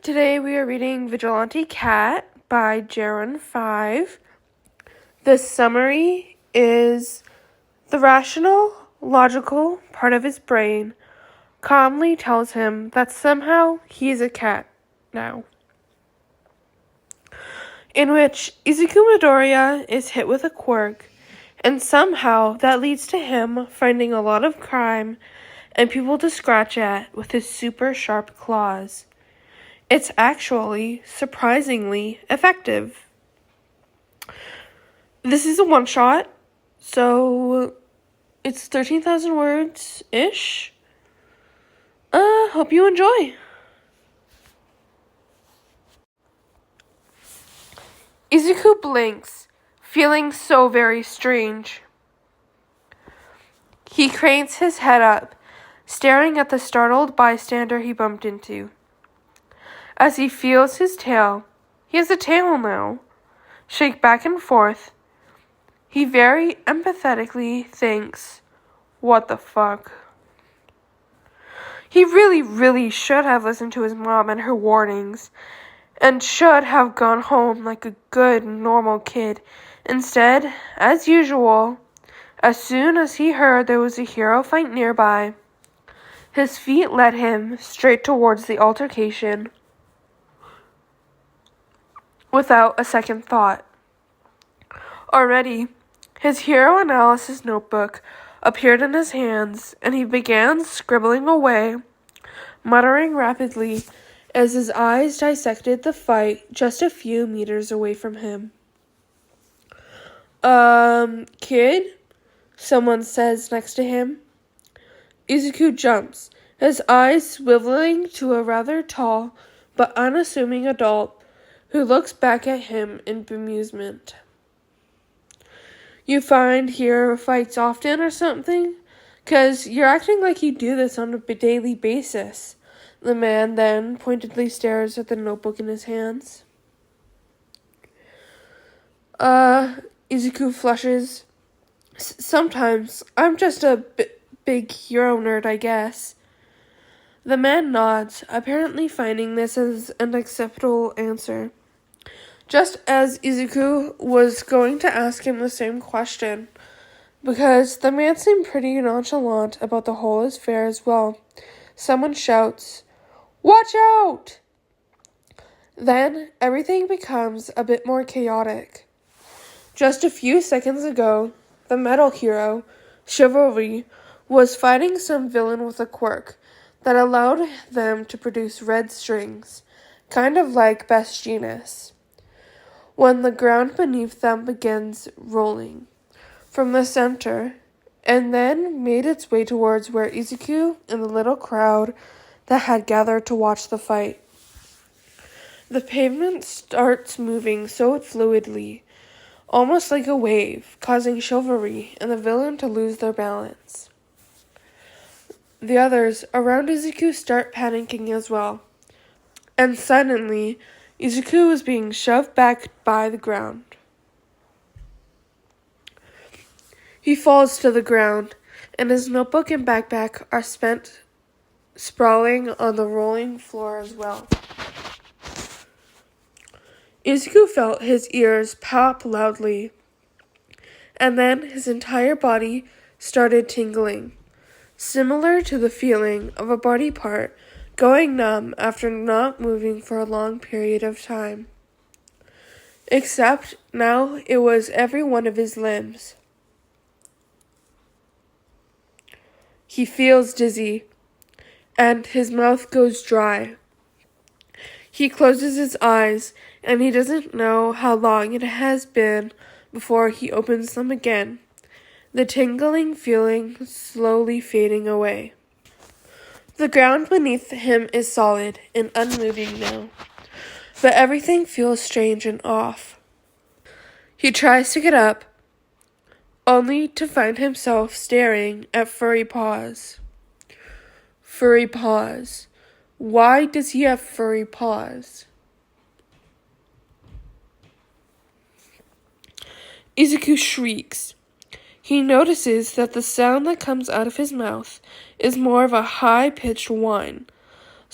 Today we are reading Vigilante Cat by jaron5. The summary is the rational, logical part of his brain calmly tells him that somehow he is a cat now. In which Izuku Midoriya is hit with a quirk, and somehow that leads to him finding a lot of crime and people to scratch at with his super sharp claws. It's actually surprisingly effective. This is a one-shot, so it's 13,000 words-ish. Hope you enjoy. Izuku blinks, feeling so very strange. He cranes his head up, staring at the startled bystander he bumped into. As he feels his tail, he has a tail now, shake back and forth, he very empathetically thinks, what the fuck? He really should have listened to his mom and her warnings, and should have gone home like a good, normal kid. Instead, as usual, as soon as he heard there was a hero fight nearby, his feet led him straight towards the altercation, without a second thought. Already, his hero analysis notebook appeared in his hands, and he began scribbling away, muttering rapidly as his eyes dissected the fight just a few meters away from him. Kid? Someone says next to him. Izuku jumps, his eyes swiveling to a rather tall but unassuming adult who looks back at him in bemusement. You find hero fights often or something? 'Cause you're acting like you do this on a daily basis. The man then pointedly stares at the notebook in his hands. Izuku flushes. Sometimes. I'm just a big hero nerd, I guess. The man nods, apparently finding this as an acceptable answer. Just as Izuku was going to ask him the same question, because the man seemed pretty nonchalant about the whole affair as well, someone shouts, "Watch out!" Then everything becomes a bit more chaotic. Just a few seconds ago, the metal hero, Chivalry, was fighting some villain with a quirk that allowed them to produce red strings, kind of like Best Genus, when the ground beneath them begins rolling from the center, and then made its way towards where Izuku and the little crowd that had gathered to watch the fight. The pavement starts moving so fluidly, almost like a wave, causing Chivalry and the villain to lose their balance. The others around Izuku start panicking as well, and suddenly, Izuku is being shoved back by the ground. He falls to the ground, and his notebook and backpack are sprawling on the rolling floor as well. Izuku felt his ears pop loudly, and then his entire body started tingling, similar to the feeling of a body part going numb after not moving for a long period of time. Except now it was every one of his limbs. He feels dizzy, and his mouth goes dry. He closes his eyes, and he doesn't know how long it has been before he opens them again, the tingling feeling slowly fading away. The ground beneath him is solid and unmoving now, but everything feels strange and off. He tries to get up, only to find himself staring at furry paws. Furry paws. Why does he have furry paws? Izuku shrieks. He notices that the sound that comes out of his mouth is more of a high-pitched whine,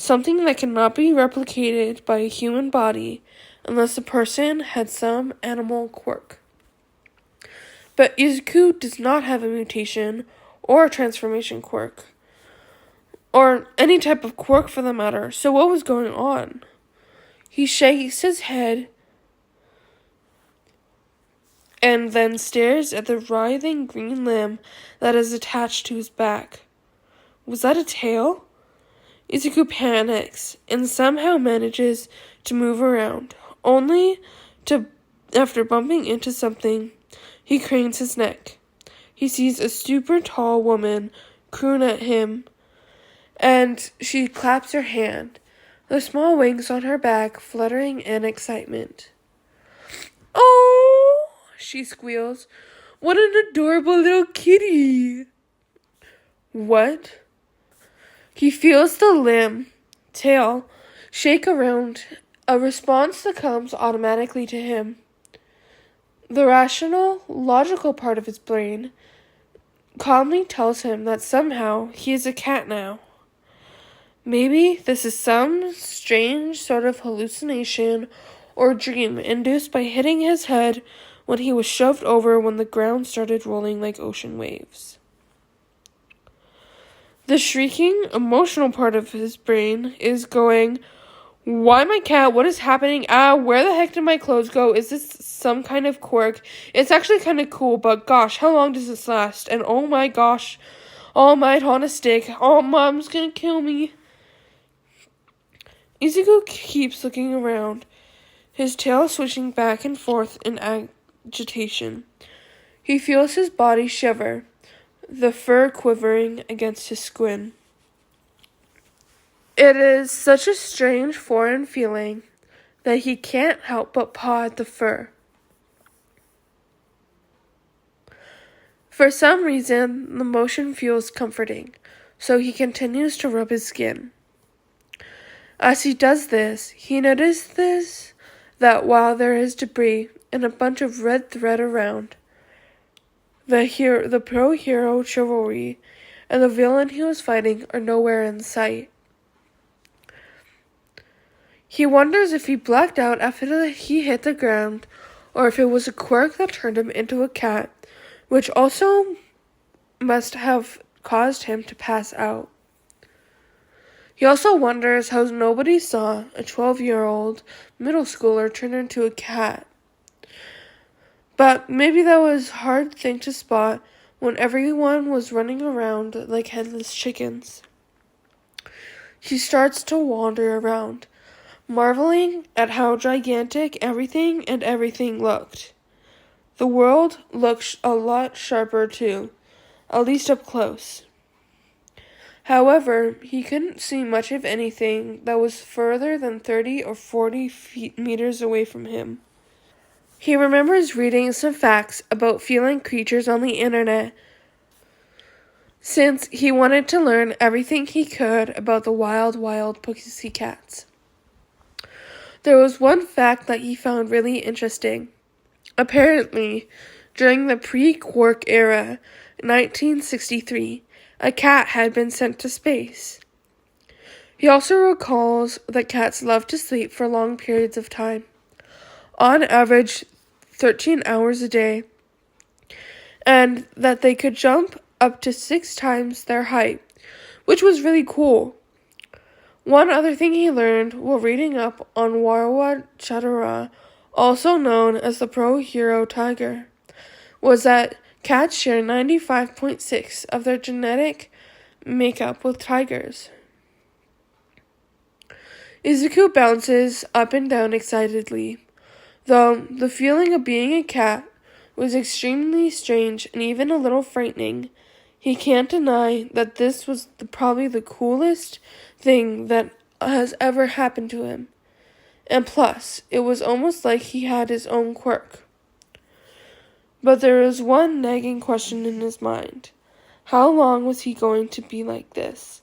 something that cannot be replicated by a human body unless the person had some animal quirk. But Izuku does not have a mutation or a transformation quirk, or any type of quirk for the matter, so what was going on? He shakes his head and then stares at the writhing green limb that is attached to his back. Was that a tail? Izuku panics and somehow manages to move around, only to, after bumping into something, he cranes his neck. He sees a super tall woman croon at him, and she claps her hand, the small wings on her back fluttering in excitement. "Oh!" she squeals. "What an adorable little kitty!" What? He feels the tail, shake around, a response that comes automatically to him. The rational, logical part of his brain calmly tells him that somehow he is a cat now. Maybe this is some strange sort of hallucination or dream induced by hitting his head when he was shoved over when the ground started rolling like ocean waves. The shrieking, emotional part of his brain is going, "Why my cat? What is happening? Where the heck did my clothes go? Is this some kind of quirk? It's actually kind of cool, but gosh, how long does this last? And oh my gosh, All Might on a stick. Oh, Mom's gonna kill me." Izuku keeps looking around, his tail switching back and forth in agitation. He feels his body shiver, the fur quivering against his skin. It is such a strange foreign feeling that he can't help but paw at the fur. For some reason, the motion feels comforting, so he continues to rub his skin. As he does this, he notices that while there is debris and a bunch of red thread around, the pro-hero chivalry and the villain he was fighting are nowhere in sight. He wonders if he blacked out after he hit the ground, or if it was a quirk that turned him into a cat, which also must have caused him to pass out. He also wonders how nobody saw a 12-year-old middle schooler turn into a cat. But maybe that was a hard thing to spot when everyone was running around like headless chickens. He starts to wander around, marveling at how gigantic everything looked. The world looked a lot sharper too, at least up close. However, he couldn't see much of anything that was further than 30 or 40 meters away from him. He remembers reading some facts about feline creatures on the internet, since he wanted to learn everything he could about the wild pussycats. There was one fact that he found really interesting. Apparently, during the pre-quirk era, 1963, a cat had been sent to space. He also recalls that cats love to sleep for long periods of time, on average 13 hours a day, and that they could jump up to 6 times their height, which was really cool. One other thing he learned while reading up on Warwa Chadara, also known as the pro-hero tiger, was that cats share 95.6% of their genetic makeup with tigers. Izuku bounces up and down excitedly, though the feeling of being a cat was extremely strange and even a little frightening. He can't deny that this was probably the coolest thing that has ever happened to him. And plus, it was almost like he had his own quirk. But there was one nagging question in his mind. How long was he going to be like this?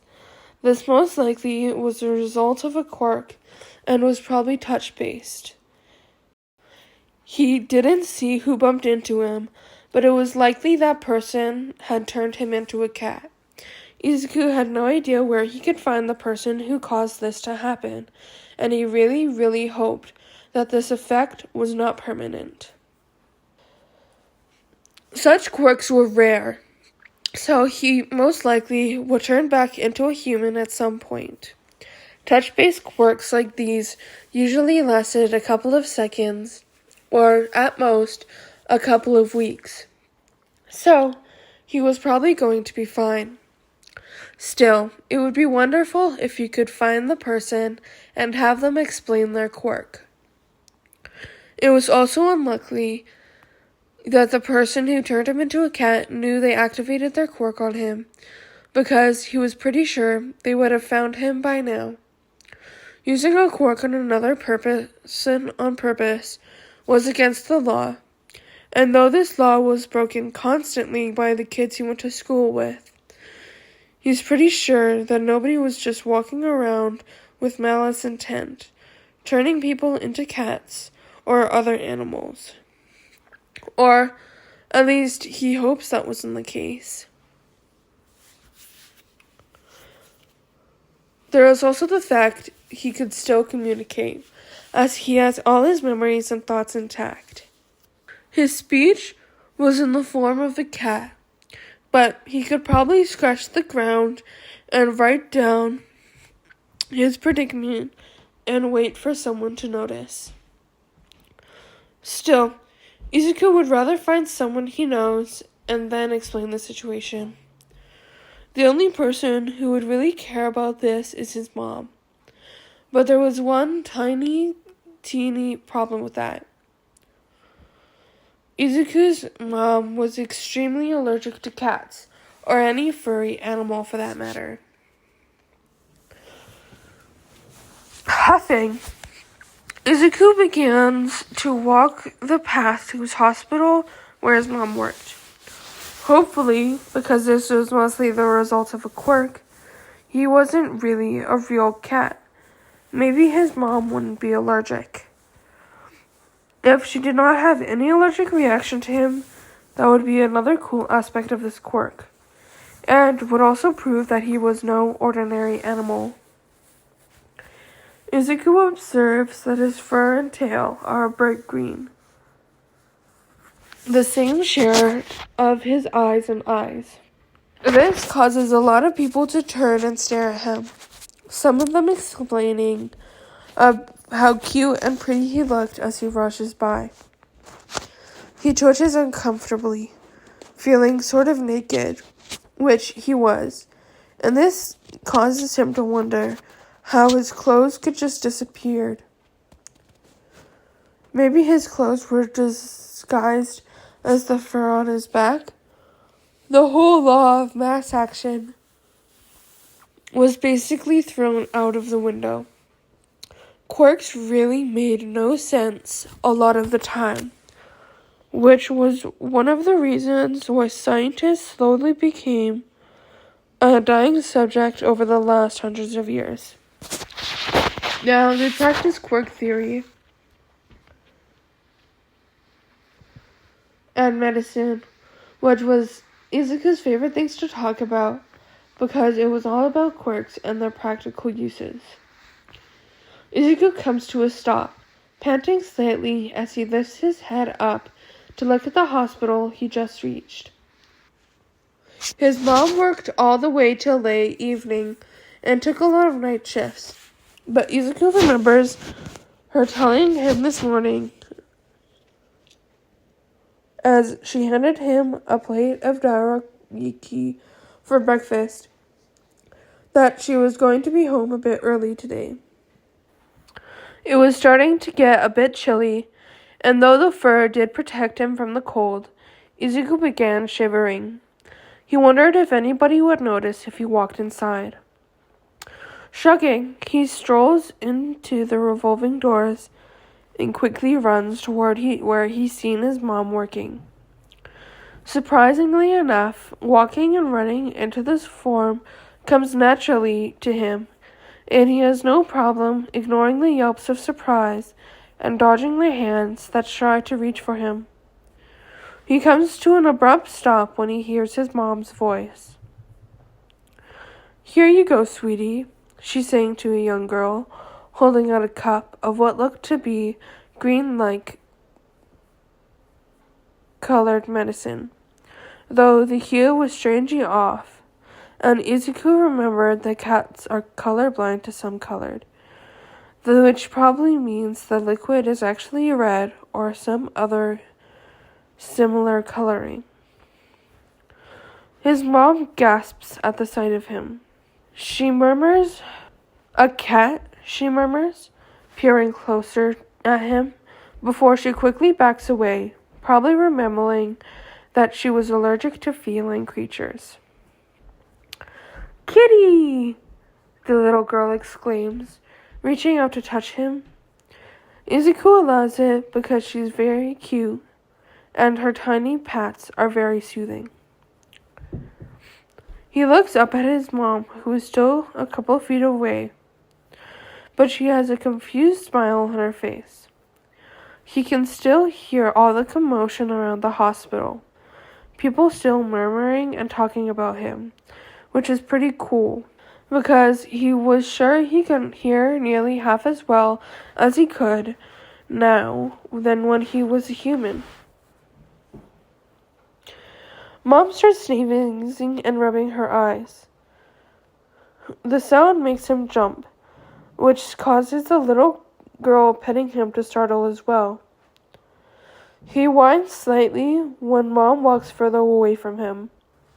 This most likely was the result of a quirk and was probably touch-based. He didn't see who bumped into him, but it was likely that person had turned him into a cat. Izuku had no idea where he could find the person who caused this to happen, and he really, really hoped that this effect was not permanent. Such quirks were rare, so he most likely would turn back into a human at some point. Touch-based quirks like these usually lasted a couple of seconds, or at most, a couple of weeks. So, he was probably going to be fine. Still, it would be wonderful if you could find the person and have them explain their quirk. It was also unlikely that the person who turned him into a cat knew they activated their quirk on him, because he was pretty sure they would have found him by now. Using a quirk on another person on purpose was against the law, and though this law was broken constantly by the kids he went to school with, he's pretty sure that nobody was just walking around with malice intent, turning people into cats or other animals. Or, at least, he hopes that wasn't the case. There is also the fact he could still communicate, as he has all his memories and thoughts intact. His speech was in the form of a cat, but he could probably scratch the ground and write down his predicament and wait for someone to notice. Still, Izuku would rather find someone he knows and then explain the situation. The only person who would really care about this is his mom. But there was one teeny problem with that. Izuku's mom was extremely allergic to cats, or any furry animal for that matter. Huffing, Izuku begins to walk the path to his hospital where his mom worked. Hopefully, because this was mostly the result of a quirk, he wasn't really a real cat. Maybe his mom wouldn't be allergic. If she did not have any allergic reaction to him, that would be another cool aspect of this quirk, and would also prove that he was no ordinary animal. Izuku observes that his fur and tail are bright green, the same shade of his eyes and eyes. This causes a lot of people to turn and stare at him, some of them explaining how cute and pretty he looked as he rushes by. He twitches uncomfortably, feeling sort of naked, which he was, and this causes him to wonder how his clothes could just disappeared. Maybe his clothes were disguised as the fur on his back. The whole law of mass action was basically thrown out of the window. Quirks really made no sense a lot of the time, which was one of the reasons why scientists slowly became a dying subject over the last hundreds of years. Now, they practice quirk theory and medicine, which was Izuku's favorite things to talk about because it was all about quirks and their practical uses. Izuku comes to a stop, panting slightly as he lifts his head up to look at the hospital he just reached. His mom worked all the way till late evening and took a lot of night shifts, but Izuku remembers her telling him this morning as she handed him a plate of jaron5 for breakfast that she was going to be home a bit early today. It was starting to get a bit chilly, and though the fur did protect him from the cold, Izuku began shivering. He wondered if anybody would notice if he walked inside. Shrugging, he strolls into the revolving doors and quickly runs toward where he's seen his mom working. Surprisingly enough, walking and running into this form comes naturally to him, and he has no problem ignoring the yelps of surprise and dodging the hands that try to reach for him. He comes to an abrupt stop when he hears his mom's voice. Here you go, sweetie, she's saying to a young girl, holding out a cup of what looked to be green-like colored medicine, though the hue was strangely off, and Izuku remembered that cats are colorblind to some colored, which probably means the liquid is actually red or some other similar coloring. His mom gasps at the sight of him. She murmurs, "A cat?" she murmurs, peering closer at him, before she quickly backs away, probably remembering that she was allergic to feline creatures. "Kitty!" the little girl exclaims, reaching out to touch him. Izuku allows it because she's very cute, and her tiny pats are very soothing. He looks up at his mom, who is still a couple feet away, but she has a confused smile on her face. He can still hear all the commotion around the hospital, people still murmuring and talking about him, which is pretty cool, because he was sure he could hear nearly half as well as he could now than when he was a human. Mom starts sneezing and rubbing her eyes. The sound makes him jump, which causes the little girl petting him to startle as well. He whines slightly when Mom walks further away from him.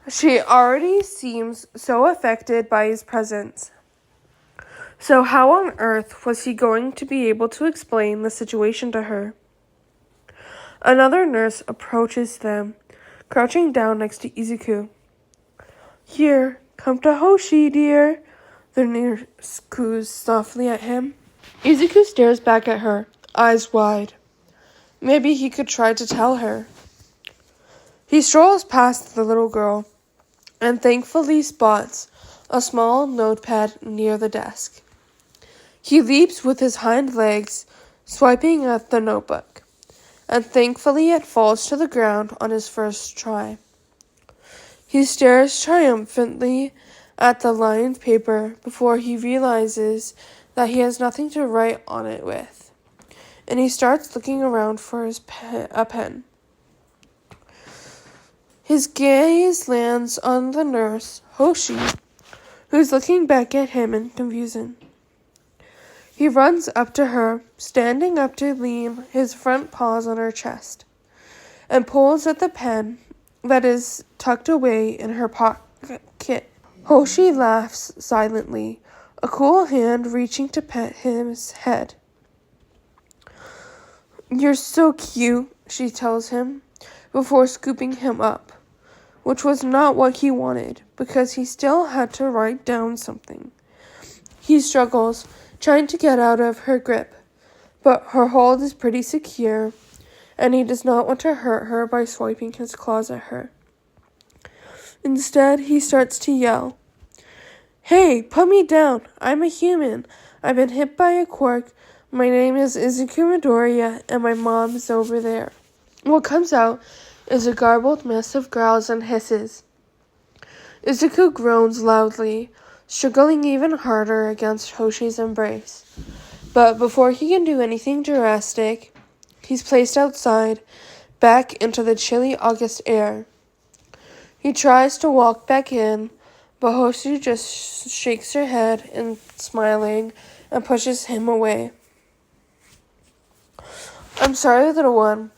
She already seems so affected by his presence. So how on earth was he going to be able to explain the situation to her? Another nurse approaches them, crouching down next to Izuku. "Here, come to Hoshi, dear," the nurse coos softly at him. Izuku stares back at her, eyes wide. Maybe he could try to tell her. He strolls past the little girl and thankfully spots a small notepad near the desk. He leaps with his hind legs, swiping at the notebook, and thankfully it falls to the ground on his first try. He stares triumphantly at the lined paper before he realizes that he has nothing to write on it with, and he starts looking around for a pen. His gaze lands on the nurse, Hoshi, who's looking back at him in confusion. He runs up to her, standing up to lean his front paws on her chest, and pulls at the pen that is tucked away in her pocket. Hoshi laughs silently, a cool hand reaching to pet his head. "You're so cute," she tells him, before scooping him up, which was not what he wanted, because he still had to write down something. He struggles, trying to get out of her grip, but her hold is pretty secure, and he does not want to hurt her by swiping his claws at her. Instead, he starts to yell, "Hey, put me down! I'm a human. I've been hit by a quirk. My name is Izuku Midoriya, and my mom is over there." What comes out is a garbled mess of growls and hisses. Izuku groans loudly, struggling even harder against Hoshi's embrace. But before he can do anything drastic, he's placed outside, back into the chilly August air. He tries to walk back in, but Hoshi just shakes her head and smiling and pushes him away. "I'm sorry, little one,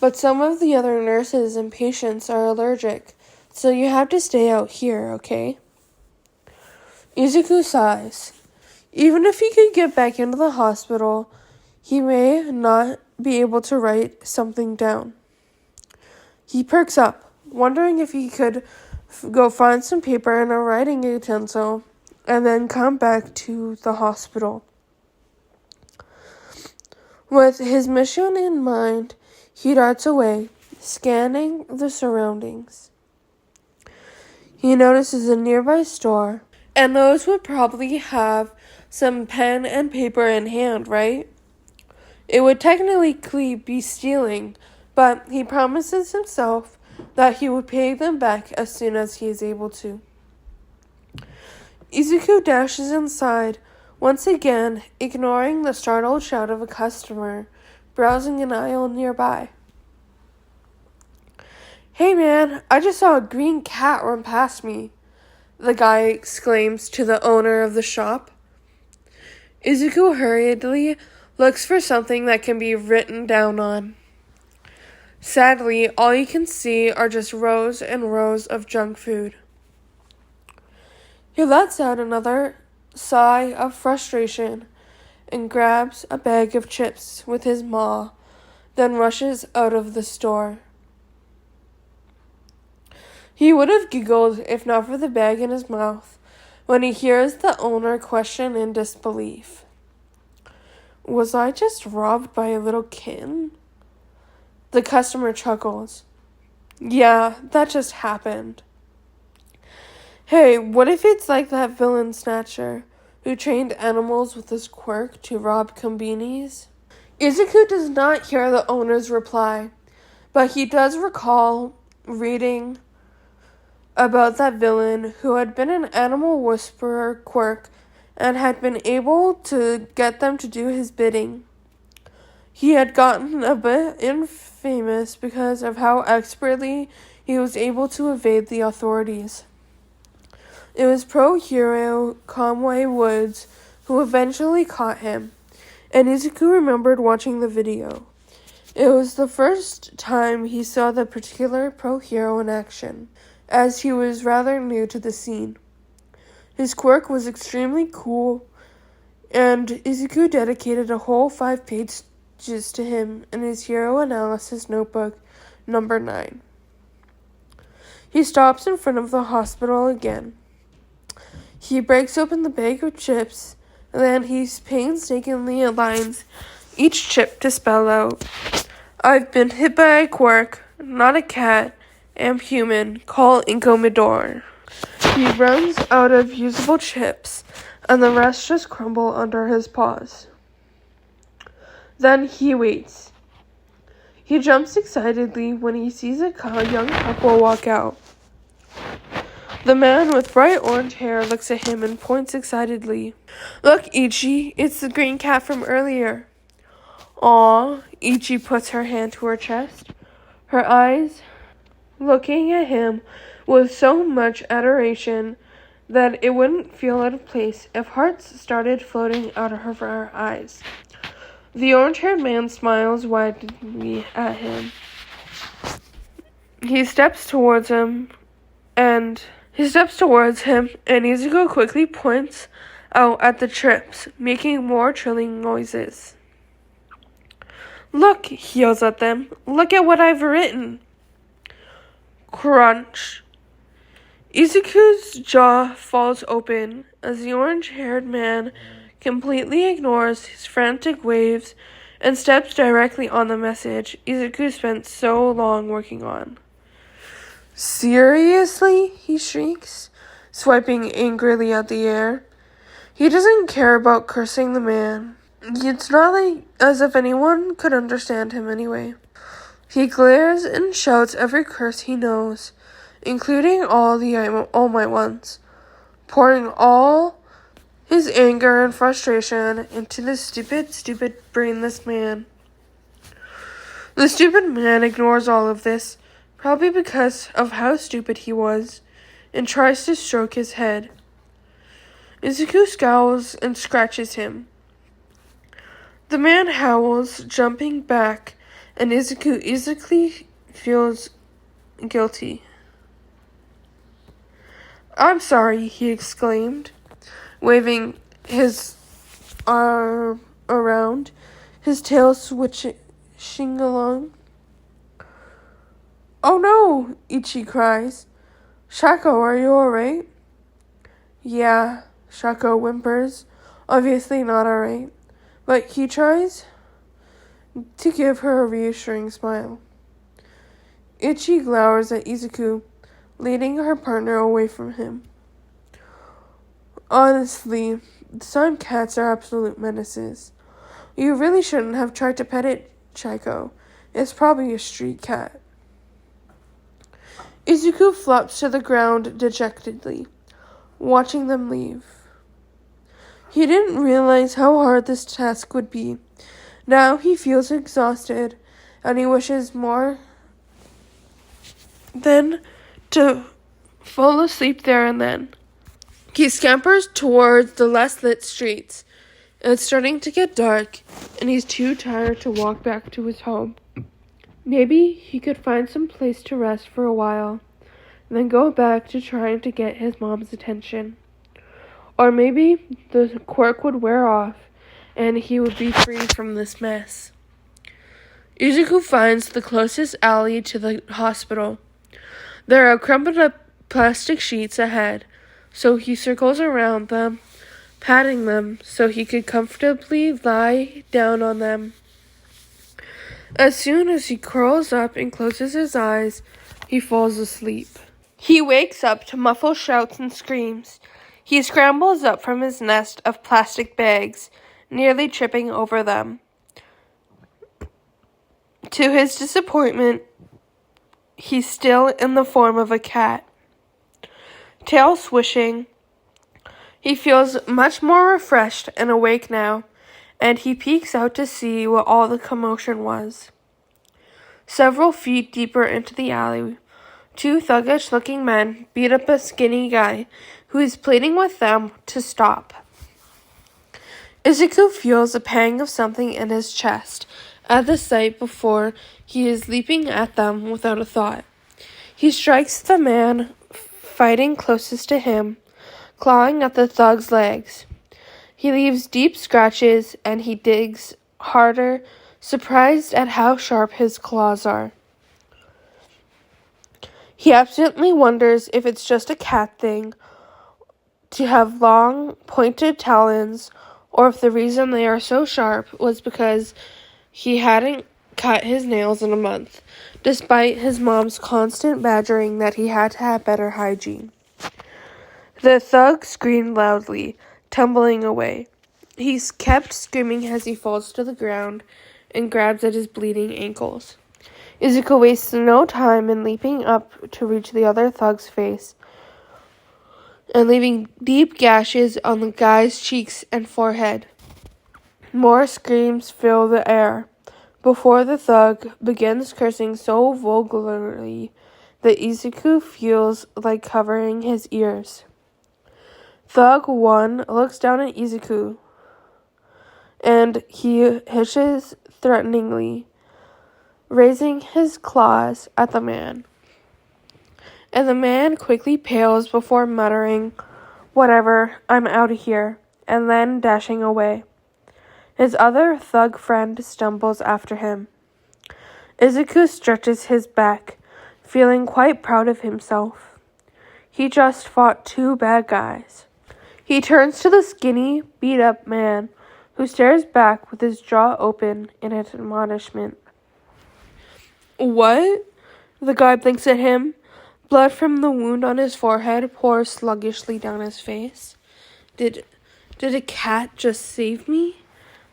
but some of the other nurses and patients are allergic, so you have to stay out here, okay?" Izuku sighs. Even if he could get back into the hospital, he may not be able to write something down. He perks up, wondering if he could go find some paper and a writing utensil, and then come back to the hospital. With his mission in mind, he darts away, scanning the surroundings. He notices a nearby store, and those would probably have some pen and paper in hand, right? It would technically be stealing, but he promises himself that he would pay them back as soon as he is able to. Izuku dashes inside, once again ignoring the startled shout of a customer browsing an aisle nearby. "Hey man, I just saw a green cat run past me," the guy exclaims to the owner of the shop. Izuku hurriedly looks for something that can be written down on. Sadly, all you can see are just rows and rows of junk food. He lets out another sigh of frustration and grabs a bag of chips with his maw, then rushes out of the store. He would have giggled if not for the bag in his mouth when he hears the owner question in disbelief. "Was I just robbed by a little kitten?" The customer chuckles. "Yeah, that just happened." "Hey, what if it's like that villain snatcher who trained animals with his quirk to rob kombinis?" Izuku does not hear the owner's reply, but he does recall reading about that villain who had been an animal whisperer quirk and had been able to get them to do his bidding. He had gotten a bit infamous because of how expertly he was able to evade the authorities. It was pro-hero Conway Woods who eventually caught him, and Izuku remembered watching the video. It was the first time he saw the particular pro-hero in action, as he was rather new to the scene. His quirk was extremely cool, and Izuku dedicated a whole 5 pages to him in his hero analysis notebook, number 9. He stops in front of the hospital again. He breaks open the bag of chips, and then he painstakingly aligns each chip to spell out, "I've been hit by a quirk, not a cat, am human, call Izuku Midoriya." He runs out of usable chips, and the rest just crumble under his paws. Then he waits. He jumps excitedly when he sees a young couple walk out. The man with bright orange hair looks at him and points excitedly. "Look, Ichi, it's the green cat from earlier." "Aw," Ichi puts her hand to her chest, her eyes looking at him with so much adoration that it wouldn't feel out of place if hearts started floating out of her eyes. The orange-haired man smiles widely at him. He steps towards him, and Izuku quickly points out at the chips, making more trilling noises. "Look," he yells at them. "Look at what I've written." Crunch. Izuku's jaw falls open as the orange-haired man completely ignores his frantic waves and steps directly on the message Izuku spent so long working on. "Seriously?" he shrieks, swiping angrily at the air. He doesn't care about cursing the man. It's not as if anyone could understand him anyway. He glares and shouts every curse he knows, including all the All Might ones, pouring all his anger and frustration into this stupid, brainless man. The stupid man ignores all of this, probably because of how stupid he was, and tries to stroke his head. Izuku scowls and scratches him. The man howls, jumping back, and Izuku easily feels guilty. "I'm sorry," he exclaimed, waving his arm around, his tail swishing along. "Oh no!" Ichi cries. "Shako, are you alright?" "Yeah," Shako whimpers, obviously not alright, but he tries to give her a reassuring smile. Ichi glowers at Izuku, leading her partner away from him. "Honestly, some cats are absolute menaces. You really shouldn't have tried to pet it, Chico. It's probably a street cat." Izuku flops to the ground dejectedly. watching them leave. He didn't realize how hard this task would be. Now he feels exhausted, and he wishes more than to fall asleep there and then. He scampers towards the less lit streets. It's starting to get dark, and he's too tired to walk back to his home. Maybe he could find some place to rest for a while, and then go back to trying to get his mom's attention. Or maybe the quirk would wear off, and he would be free from this mess. Izuku finds the closest alley to the hospital. There are crumpled up plastic sheets ahead, so he circles around them, patting them so he could comfortably lie down on them. As soon as he curls up and closes his eyes, he falls asleep. He wakes up to muffled shouts and screams. He scrambles up from his nest of plastic bags, nearly tripping over them. To his disappointment, he's still in the form of a cat. Tail swishing, he feels much more refreshed and awake now, and he peeks out to see what all the commotion was. Several feet deeper into the alley, 2 thuggish-looking men beat up a skinny guy who is pleading with them to stop. Izuku feels a pang of something in his chest at the sight before he is leaping at them without a thought. He strikes the man fighting closest to him, clawing at the thug's legs. He leaves deep scratches and he digs harder, surprised at how sharp his claws are. He absolutely wonders if it's just a cat thing to have long, pointed talons, or if the reason they are so sharp was because he hadn't cut his nails in a month, despite his mom's constant badgering that he had to have better hygiene. The thug screamed loudly, tumbling away. He's kept screaming as he falls to the ground and grabs at his bleeding ankles. Izuku wastes no time in leaping up to reach the other thug's face and leaving deep gashes on the guy's cheeks and forehead. More screams fill the air before the thug begins cursing so vulgarly that Izuku feels like covering his ears. Thug 1 looks down at Izuku, and he hisses threateningly, raising his claws at the man. And the man quickly pales before muttering, "Whatever, I'm out of here," and then dashing away. His other thug friend stumbles after him. Izuku stretches his back, feeling quite proud of himself. He just fought 2 bad guys. He turns to the skinny, beat-up man, who stares back with his jaw open in admonishment. "What?" The guy blinks at him. Blood from the wound on his forehead pours sluggishly down his face. Did a cat just save me?"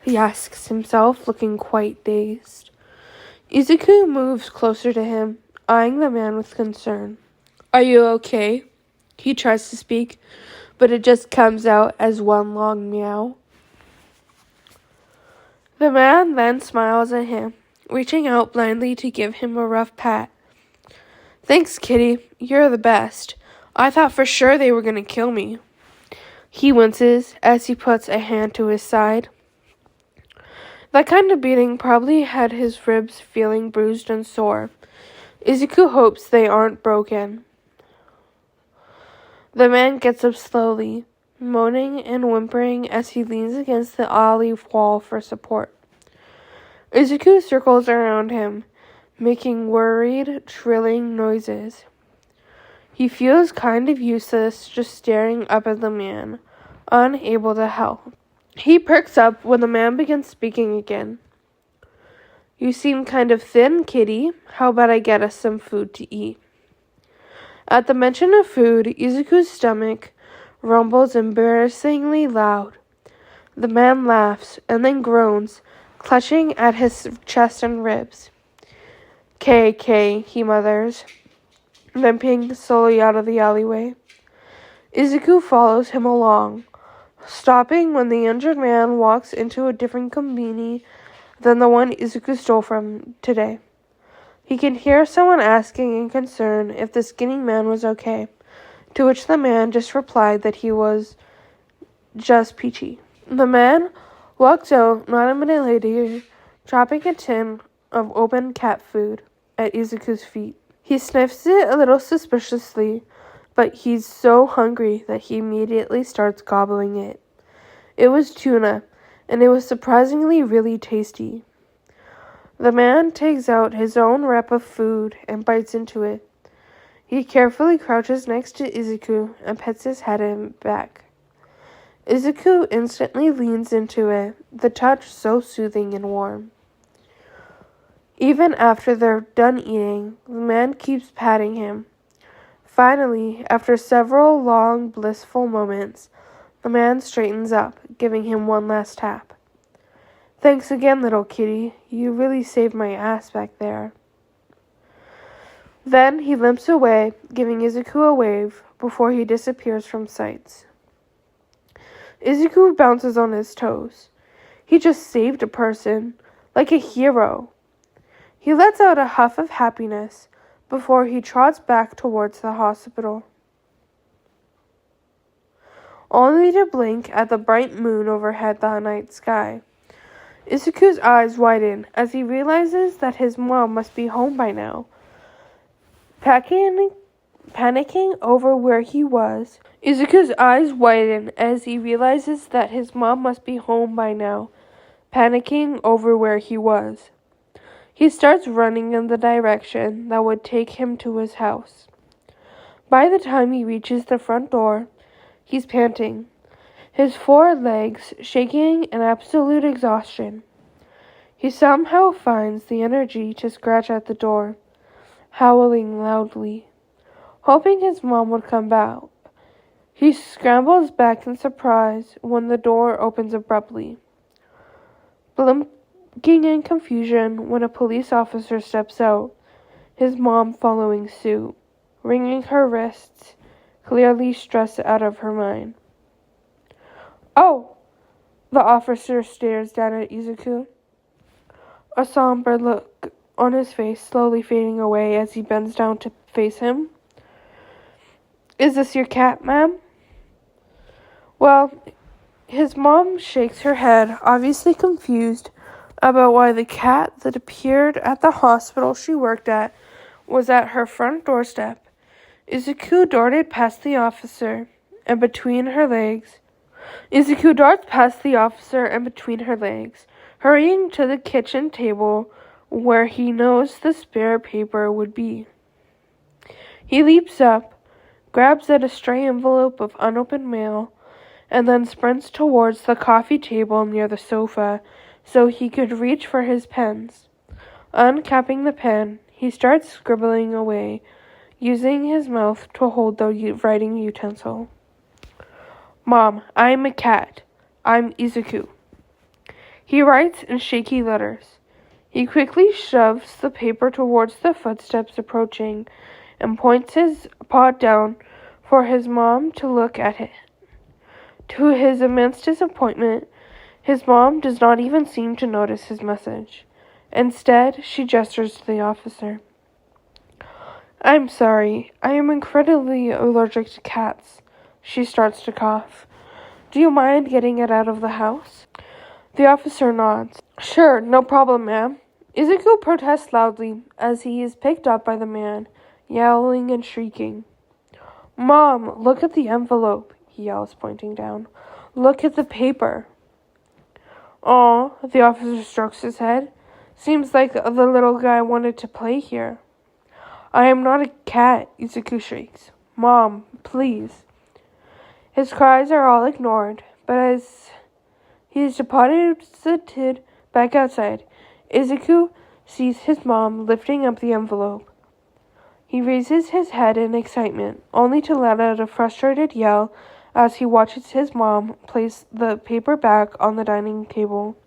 he asks himself, looking quite dazed. Izuku moves closer to him, eyeing the man with concern. "Are you okay?" He tries to speak, but it just comes out as one long meow. The man then smiles at him, reaching out blindly to give him a rough pat. "Thanks, kitty. You're the best. I thought for sure they were going to kill me." He winces as he puts a hand to his side. That kind of beating probably had his ribs feeling bruised and sore. Izuku hopes they aren't broken. The man gets up slowly, moaning and whimpering as he leans against the alley wall for support. Izuku circles around him, making worried, trilling noises. He feels kind of useless just staring up at the man, unable to help. He perks up when the man begins speaking again. "You seem kind of thin, kitty. How about I get us some food to eat?" At the mention of food, Izuku's stomach rumbles embarrassingly loud. The man laughs and then groans, clutching at his chest and ribs. "K," he mutters, limping slowly out of the alleyway. Izuku follows him along, stopping when the injured man walks into a different combini than the one Izuku stole from today. He can hear someone asking in concern if the skinny man was okay, to which the man just replied that he was just peachy. The man walks out not a minute later, dropping a tin of open cat food at Izuku's feet. He sniffs it a little suspiciously, but he's so hungry that he immediately starts gobbling it. It was tuna, and it was surprisingly really tasty. The man takes out his own wrap of food and bites into it. He carefully crouches next to Izuku and pets his head and back. Izuku instantly leans into it, the touch so soothing and warm. Even after they're done eating, the man keeps patting him. Finally, after several long, blissful moments, the man straightens up, giving him one last tap. "Thanks again, little kitty. You really saved my ass back there." Then he limps away, giving Izuku a wave before he disappears from sight. Izuku bounces on his toes. He just saved a person, like a hero. He lets out a huff of happiness before he trots back towards the hospital, only to blink at the bright moon overhead the night sky. Izuku's eyes widen as he realizes that his mom must be home by now. Panicking over where he was, Izuku's eyes widen as he realizes that his mom must be home by now, panicking over where he was. He starts running in the direction that would take him to his house. By the time he reaches the front door, he's panting, his 4 legs shaking in absolute exhaustion. He somehow finds the energy to scratch at the door, howling loudly, hoping his mom would come out. He scrambles back in surprise when the door opens abruptly, blinking in confusion when a police officer steps out, his mom following suit, wringing her wrists, clearly stressed out of her mind. "Oh!" The officer stares down at Izuku, a somber look on his face slowly fading away as he bends down to face him. "Is this your cat, ma'am?" Well, his mom shakes her head, obviously confused about why the cat that appeared at the hospital she worked at was at her front doorstep. Izuku darted past the officer and between her legs. Izuku darts past the officer and between her legs, hurrying to the kitchen table where he knows the spare paper would be. He leaps up, grabs at a stray envelope of unopened mail, and then sprints towards the coffee table near the sofa so he could reach for his pens. Uncapping the pen, he starts scribbling away, using his mouth to hold the writing utensil. "Mom, I'm a cat. I'm Izuku." He writes in shaky letters. He quickly shoves the paper towards the footsteps approaching and points his paw down for his mom to look at it. To his immense disappointment, his mom does not even seem to notice his message. Instead, she gestures to the officer. "I'm sorry. I am incredibly allergic to cats." She starts to cough. "Do you mind getting it out of the house?" The officer nods. "Sure, no problem, ma'am." Izuku protests loudly as he is picked up by the man, yelling and shrieking. "Mom, look at the envelope," he yells, pointing down. "Look at the paper." "Aw," the officer strokes his head. "Seems like the little guy wanted to play here." "I am not a cat," Izuku shrieks. "Mom, please." His cries are all ignored, but as he is deposited back outside, Izuku sees his mom lifting up the envelope. He raises his head in excitement, only to let out a frustrated yell as he watches his mom place the paper back on the dining table,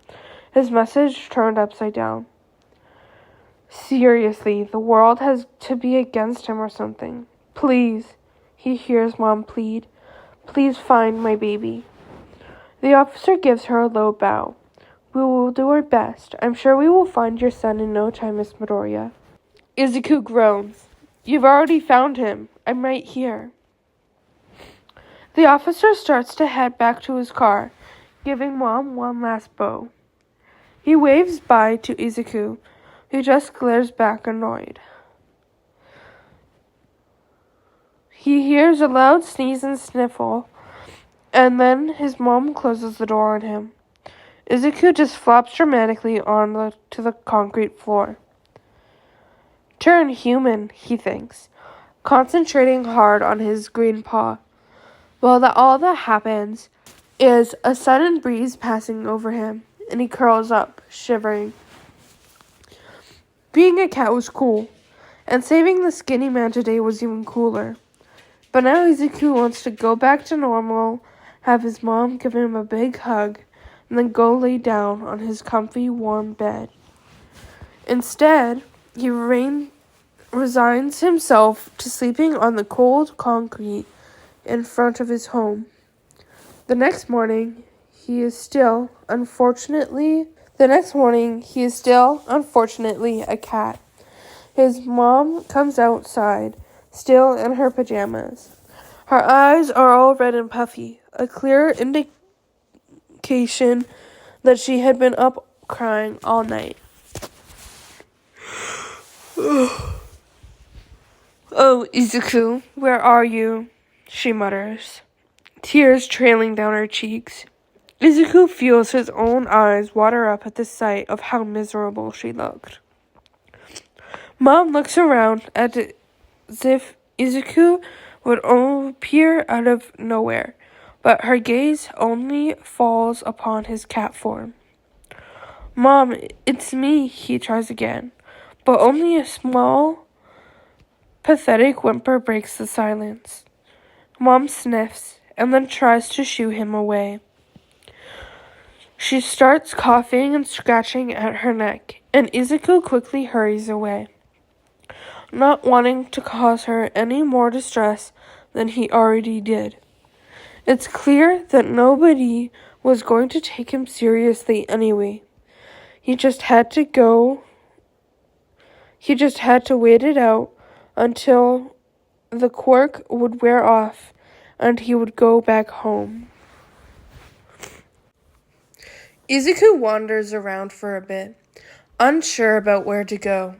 his message turned upside down. Seriously, the world has to be against him or something. "Please," he hears Mom plead. Please find my baby." The officer gives her a low bow. "We will do our best. I'm sure we will find your son in no time, Miss Midoriya." Izuku groans. "You've already found him. I'm right here." The officer starts to head back to his car, giving Mom one last bow. He waves bye to Izuku, who just glares back annoyed. He hears a loud sneeze and sniffle, and then his mom closes the door on him. Izuku just flops dramatically onto the concrete floor. "Turn human," he thinks, concentrating hard on his green paw. While all that happens is a sudden breeze passing over him, and he curls up, shivering. Being a cat was cool, and saving the skinny man today was even cooler. But now Izuku wants to go back to normal, have his mom give him a big hug, and then go lay down on his comfy, warm bed. Instead, he resigns himself to sleeping on the cold concrete in front of his home. The next morning, he is still, unfortunately, a cat. His mom comes outside, still in her pajamas. Her eyes are all red and puffy, a clear indication that she had been up crying all night. "Oh, Izuku, where are you?" she mutters, tears trailing down her cheeks. Izuku feels his own eyes water up at the sight of how miserable she looked. Mom looks around as if Izuku would appear out of nowhere, but her gaze only falls upon his cat form. "Mom, it's me," he tries again, but only a small, pathetic whimper breaks the silence. Mom sniffs and then tries to shoo him away. She starts coughing and scratching at her neck, and Izuku quickly hurries away, not wanting to cause her any more distress than he already did. It's clear that nobody was going to take him seriously anyway. He just had to wait it out until the quirk would wear off and he would go back home. Izuku wanders around for a bit, unsure about where to go.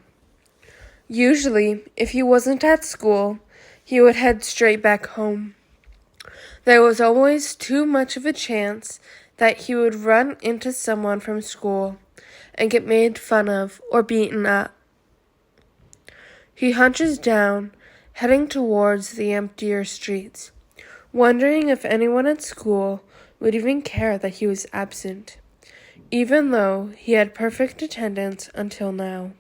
Usually, if he wasn't at school, he would head straight back home. There was always too much of a chance that he would run into someone from school and get made fun of or beaten up. He hunches down, heading towards the emptier streets, wondering if anyone at school would even care that he was absent, even though he had perfect attendance until now.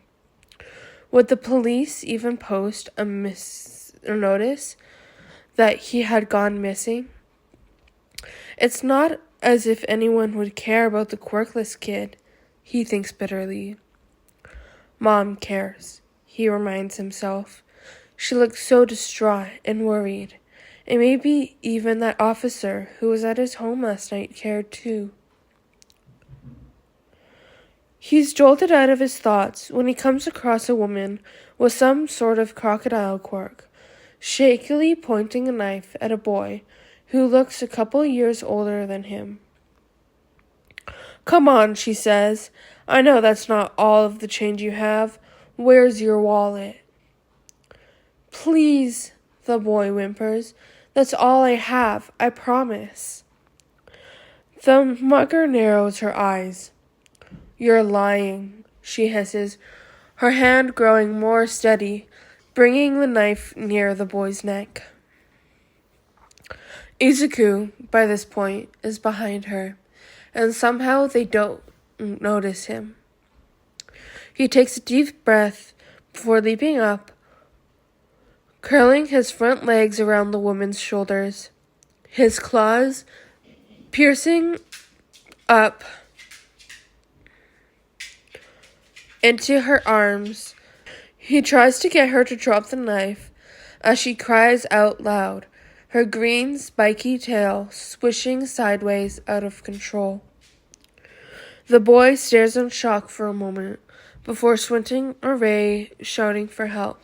Would the police even post a notice that he had gone missing? It's not as if anyone would care about the quirkless kid, he thinks bitterly. Mom cares, he reminds himself. She looks so distraught and worried, and maybe even that officer who was at his home last night cared too. He's jolted out of his thoughts when he comes across a woman with some sort of crocodile quirk, shakily pointing a knife at a boy who looks a couple years older than him. "Come on," she says. "I know that's not all of the change you have. Where's your wallet?" "Please," the boy whimpers. "That's all I have, I promise." The mugger narrows her eyes. "You're lying," she hisses, her hand growing more steady, bringing the knife near the boy's neck. Izuku, by this point, is behind her, and somehow they don't notice him. He takes a deep breath before leaping up, curling his front legs around the woman's shoulders, his claws piercing up into her arms. He tries to get her to drop the knife as she cries out loud, her green, spiky tail swishing sideways out of control. The boy stares in shock for a moment, before squinting away, shouting for help.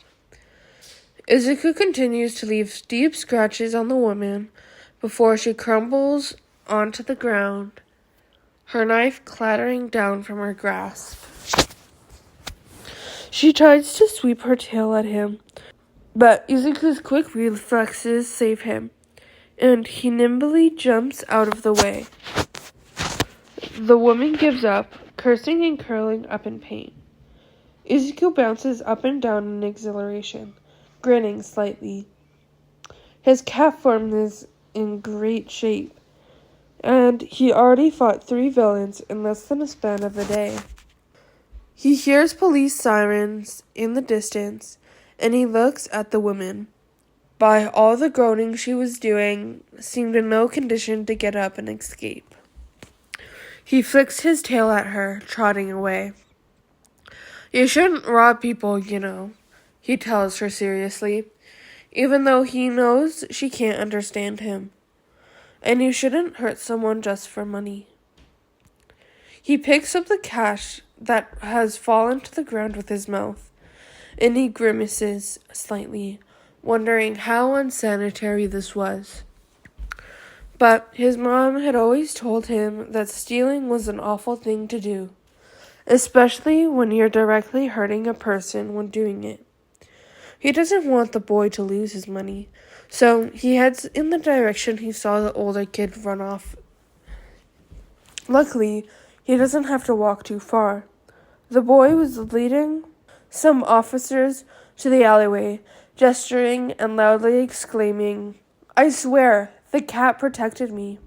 Izuku continues to leave deep scratches on the woman before she crumbles onto the ground, her knife clattering down from her grasp. She tries to sweep her tail at him, but Izuku's quick reflexes save him, and he nimbly jumps out of the way. The woman gives up, cursing and curling up in pain. Izuku bounces up and down in exhilaration, grinning slightly. His cat form is in great shape, and he already fought 3 villains in less than a span of a day. He hears police sirens in the distance, and he looks at the woman. By all the groaning she was doing, seemed in no condition to get up and escape. He flicks his tail at her, trotting away. "You shouldn't rob people, you know," he tells her seriously, even though he knows she can't understand him. "And you shouldn't hurt someone just for money." He picks up the cash that has fallen to the ground with his mouth, and he grimaces slightly, wondering how unsanitary this was. But his mom had always told him that stealing was an awful thing to do, especially when you're directly hurting a person when doing it. He doesn't want the boy to lose his money, so he heads in the direction he saw the older kid run off. Luckily, he doesn't have to walk too far. The boy was leading some officers to the alleyway, gesturing and loudly exclaiming, "I swear, the cat protected me."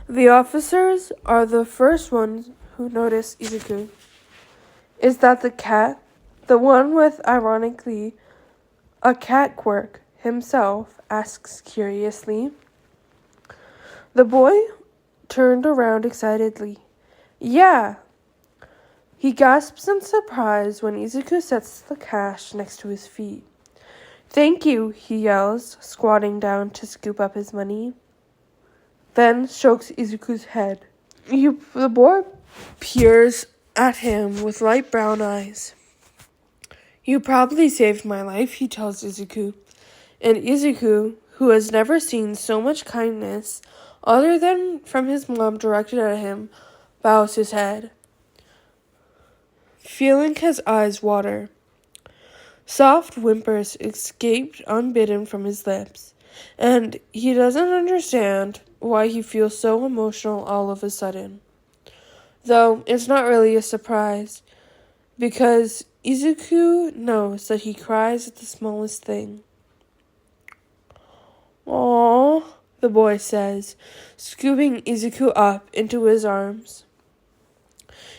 The officers are the first ones who notice Izuku. "Is that the cat? The one with, ironically, a cat quirk himself?" asks curiously. The boy turned around excitedly. "Yeah!" He gasps in surprise when Izuku sets the cash next to his feet. "Thank you," he yells, squatting down to scoop up his money. Then strokes Izuku's head. The boy peers at him with light brown eyes. "You probably saved my life," he tells Izuku. And Izuku, who has never seen so much kindness other than from his mom directed at him, bows his head, feeling his eyes water. Soft whimpers escaped unbidden from his lips, and he doesn't understand why he feels so emotional all of a sudden. Though it's not really a surprise, because Izuku knows that he cries at the smallest thing. "Aww," the boy says, scooping Izuku up into his arms.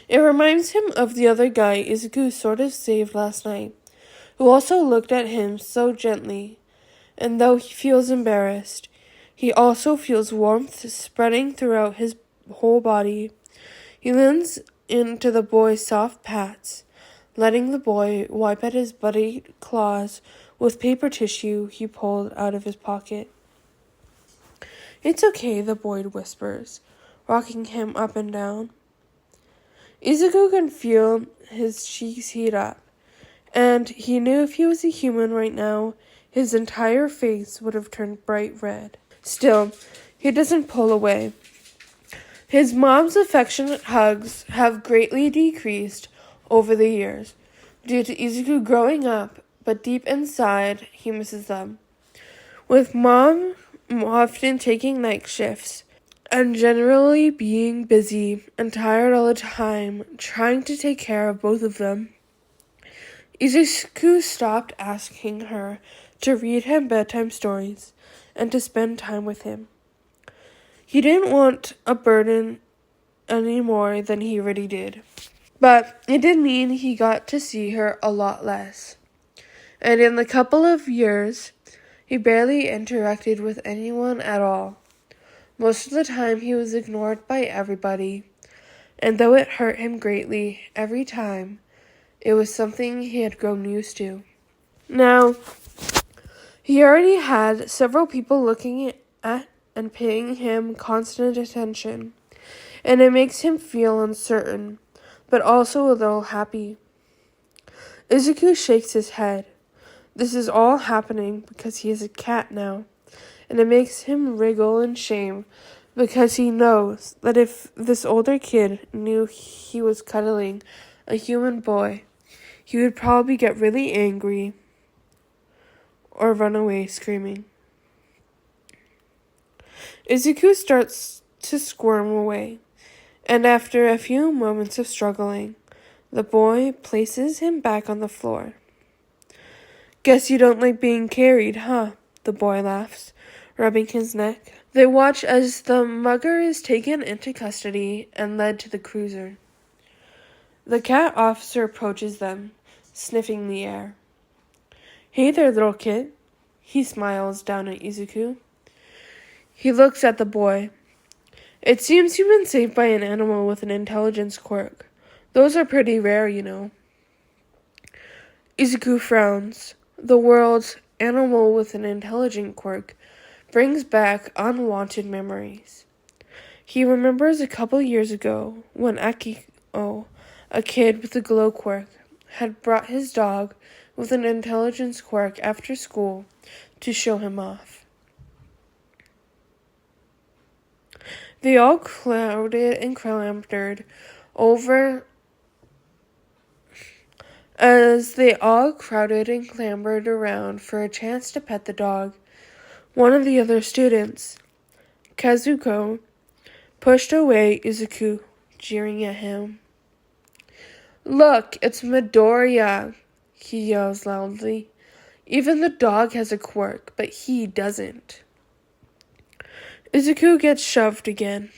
It reminds him of the other guy Izuku sort of saved last night, who also looked at him so gently, and though he feels embarrassed, he also feels warmth spreading throughout his whole body. He leans into the boy's soft pats, letting the boy wipe at his bloody claws with paper tissue he pulled out of his pocket. "It's okay," the boy whispers, rocking him up and down. Izuku can feel his cheeks heat up, and he knew if he was a human right now, his entire face would have turned bright red. Still, he doesn't pull away. His mom's affectionate hugs have greatly decreased over the years due to Izuku growing up, but deep inside, he misses them. With mom often taking night shifts, and generally being busy and tired all the time, trying to take care of both of them, Izuku stopped asking her to read him bedtime stories and to spend time with him. He didn't want a burden any more than he already did. But it did mean he got to see her a lot less. And in the couple of years, he barely interacted with anyone at all. Most of the time he was ignored by everybody, and though it hurt him greatly every time, it was something he had grown used to. Now, He already had several people looking at and paying him constant attention, and it makes him feel uncertain, but also a little happy. Izuku shakes his head. This is all happening because he is a cat now, and it makes him wriggle in shame because he knows that if this older kid knew he was cuddling a human boy, he would probably get really angry or run away screaming. Izuku starts to squirm away, and after a few moments of struggling, the boy places him back on the floor. Guess you don't like being carried, huh? The boy laughs, rubbing his neck. They watch as the mugger is taken into custody and led to the cruiser. The cat officer approaches them, sniffing the air. Hey there, little kid. He smiles down at Izuku. He looks at the boy. It seems you've been saved by an animal with an intelligence quirk. Those are pretty rare, you know. Izuku frowns. The world's animal with an intelligent quirk brings back unwanted memories. He remembers a couple years ago when Akiko, a kid with a glow quirk, had brought his dog with an intelligence quirk after school to show him off. They all crowded and clambered over As they all crowded and clambered around for a chance to pet the dog, one of the other students, Kazuko, pushed away Izuku, jeering at him. Look, it's Midoriya, he yells loudly. Even the dog has a quirk, but he doesn't. Izuku gets shoved again.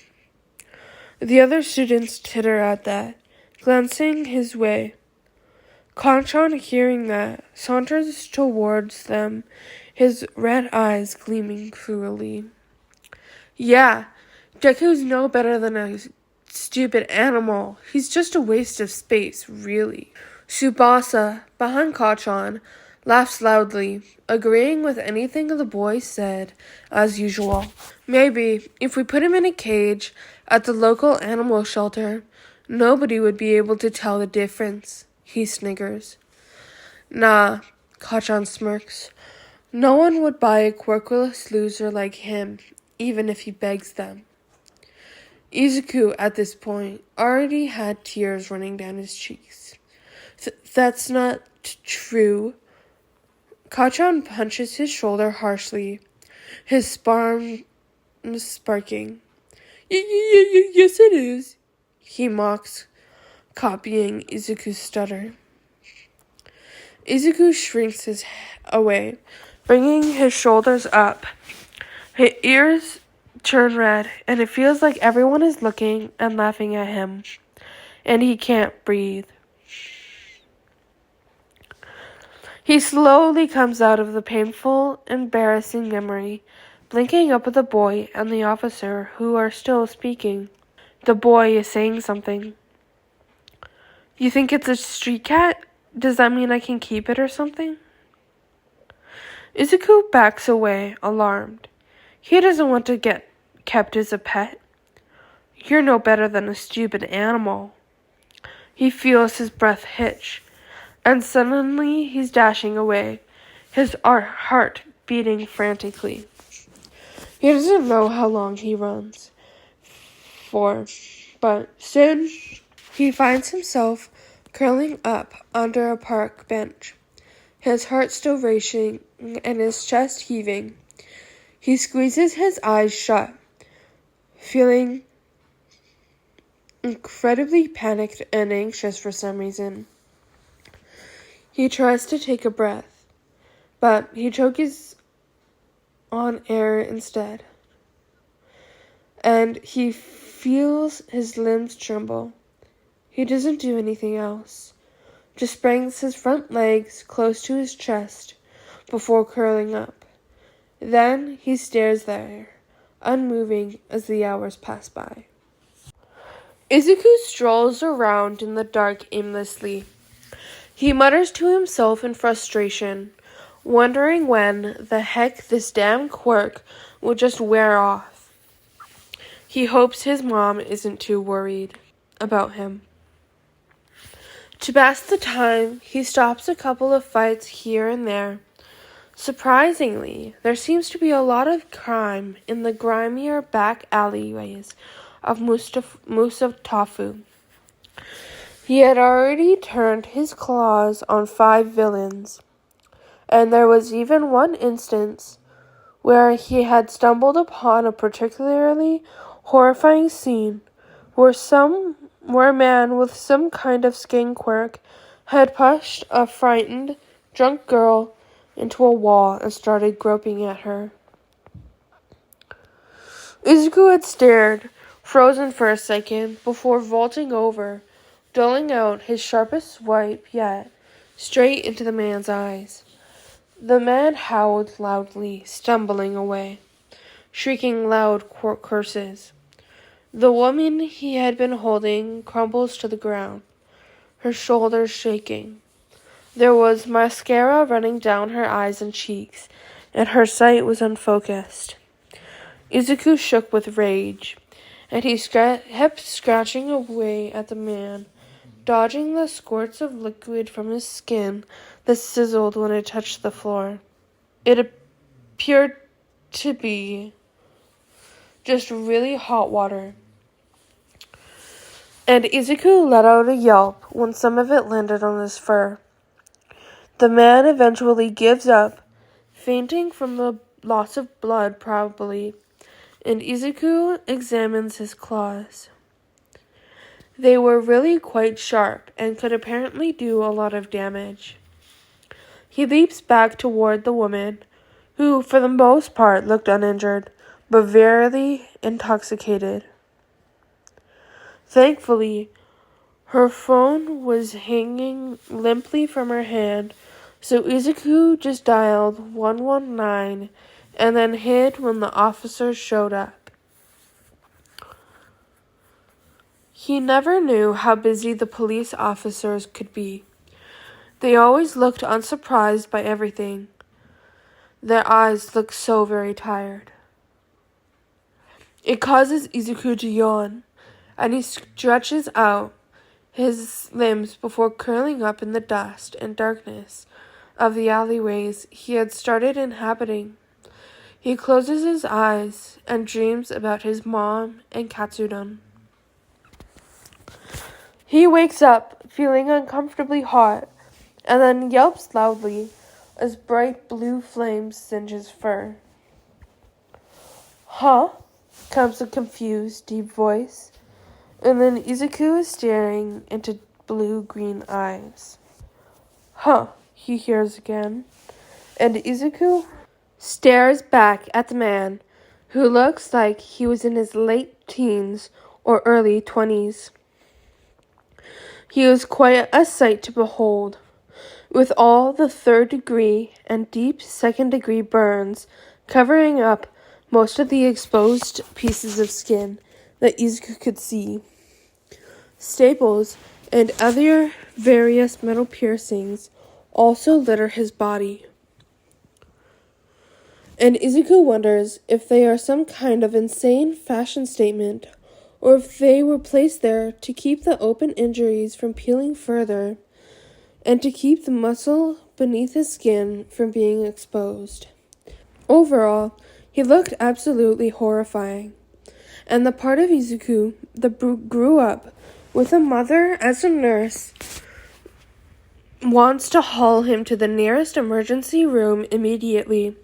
The other students titter at that, glancing his way. Kanchan, hearing that, saunters towards them, his red eyes gleaming cruelly. Yeah, Deku's no better than a stupid animal. He's just a waste of space, really. Tsubasa, behind Kanchan, laughs loudly, agreeing with anything the boy said, as usual. Maybe, if we put him in a cage at the local animal shelter, nobody would be able to tell the difference. He sniggers. Nah, Kanchan smirks. No one would buy a quirkless loser like him, even if he begs them. Izuku, at this point, already had tears running down his cheeks. That's not true. Kanchan punches his shoulder harshly, his spine sparking. Yes it is, he mocks, copying Izuku's stutter. Izuku shrinks his away, bringing his shoulders up. His ears turn red, and it feels like everyone is looking and laughing at him, and he can't breathe. He slowly comes out of the painful, embarrassing memory, blinking up at the boy and the officer, who are still speaking. The boy is saying something. You think it's a street cat? Does that mean I can keep it or something? Izuku backs away, alarmed. He doesn't want to get kept as a pet. You're no better than a stupid animal. He feels his breath hitch, and suddenly he's dashing away, his heart beating frantically. He doesn't know how long he runs for, but soon he finds himself curling up under a park bench, his heart still racing and his chest heaving. He squeezes his eyes shut, feeling incredibly panicked and anxious for some reason. He tries to take a breath, but he chokes on air instead, and he feels his limbs tremble. He doesn't do anything else, just brings his front legs close to his chest before curling up. Then he stares there, unmoving as the hours pass by. Izuku strolls around in the dark aimlessly. He mutters to himself in frustration, wondering when the heck this damn quirk will just wear off. He hopes his mom isn't too worried about him. To pass the time, he stops a couple of fights here and there. Surprisingly, there seems to be a lot of crime in the grimier back alleyways of Mustafa. He had already turned his claws on 5 villains, and there was even one instance where he had stumbled upon a particularly horrifying scene where a man with some kind of skin quirk had pushed a frightened, drunk girl into a wall and started groping at her. Izuku had stared, frozen for a second, before vaulting over, doling out his sharpest swipe yet, straight into the man's eyes. The man howled loudly, stumbling away, shrieking loud curses. The woman he had been holding crumbles to the ground, her shoulders shaking. There was mascara running down her eyes and cheeks, and her sight was unfocused. Izuku shook with rage, and he kept scratching away at the man, dodging the squirts of liquid from his skin that sizzled when it touched the floor. It appeared to be just really hot water. And Izuku let out a yelp when some of it landed on his fur. The man eventually gives up, fainting from the loss of blood probably, and Izuku examines his claws. They were really quite sharp and could apparently do a lot of damage. He leaps back toward the woman, who for the most part looked uninjured, but very intoxicated. Thankfully, her phone was hanging limply from her hand, so Izuku just dialed 119 and then hid when the officers showed up. He never knew how busy the police officers could be. They always looked unsurprised by everything. Their eyes looked so very tired. It causes Izuku to yawn, and he stretches out his limbs before curling up in the dust and darkness of the alleyways he had started inhabiting. He closes his eyes and dreams about his mom and Katsudon. He wakes up feeling uncomfortably hot and then yelps loudly as bright blue flames singe his fur. Huh? Comes a confused, deep voice, and then Izuku is staring into blue-green eyes. Huh, he hears again, and Izuku stares back at the man, who looks like he was in his late teens or early 20s. He was quite a sight to behold, with all the 3rd-degree and deep 2nd-degree burns covering up most of the exposed pieces of skin that Izuku could see. Staples and other various metal piercings also litter his body. And Izuku wonders if they are some kind of insane fashion statement, or if they were placed there to keep the open injuries from peeling further, and to keep the muscle beneath his skin from being exposed. Overall, he looked absolutely horrifying, and the part of Izuku that grew up with a mother as a nurse wants to haul him to the nearest emergency room immediately.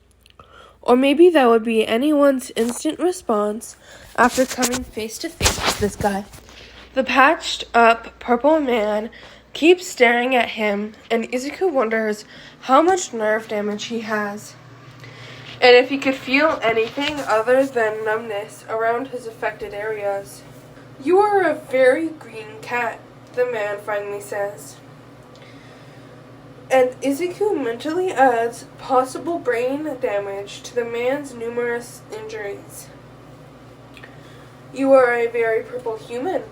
Or maybe that would be anyone's instant response after coming face to face with this guy. The patched up purple man keeps staring at him, and Izuku wonders how much nerve damage he has, and if he could feel anything other than numbness around his affected areas. You are a very green cat, the man finally says. And Izuku mentally adds possible brain damage to the man's numerous injuries. You are a very purple human,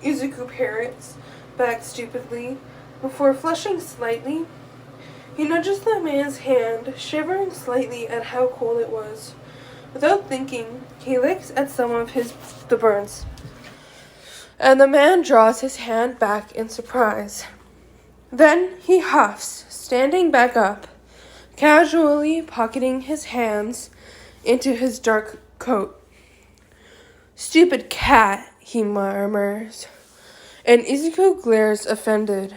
Izuku parrots back stupidly, before flushing slightly. He nudges the man's hand, shivering slightly at how cold it was. Without thinking, he licks at some of the burns. And the man draws his hand back in surprise. Then he huffs, standing back up, casually pocketing his hands into his dark coat. "Stupid cat," he murmurs, and Izuku glares offended.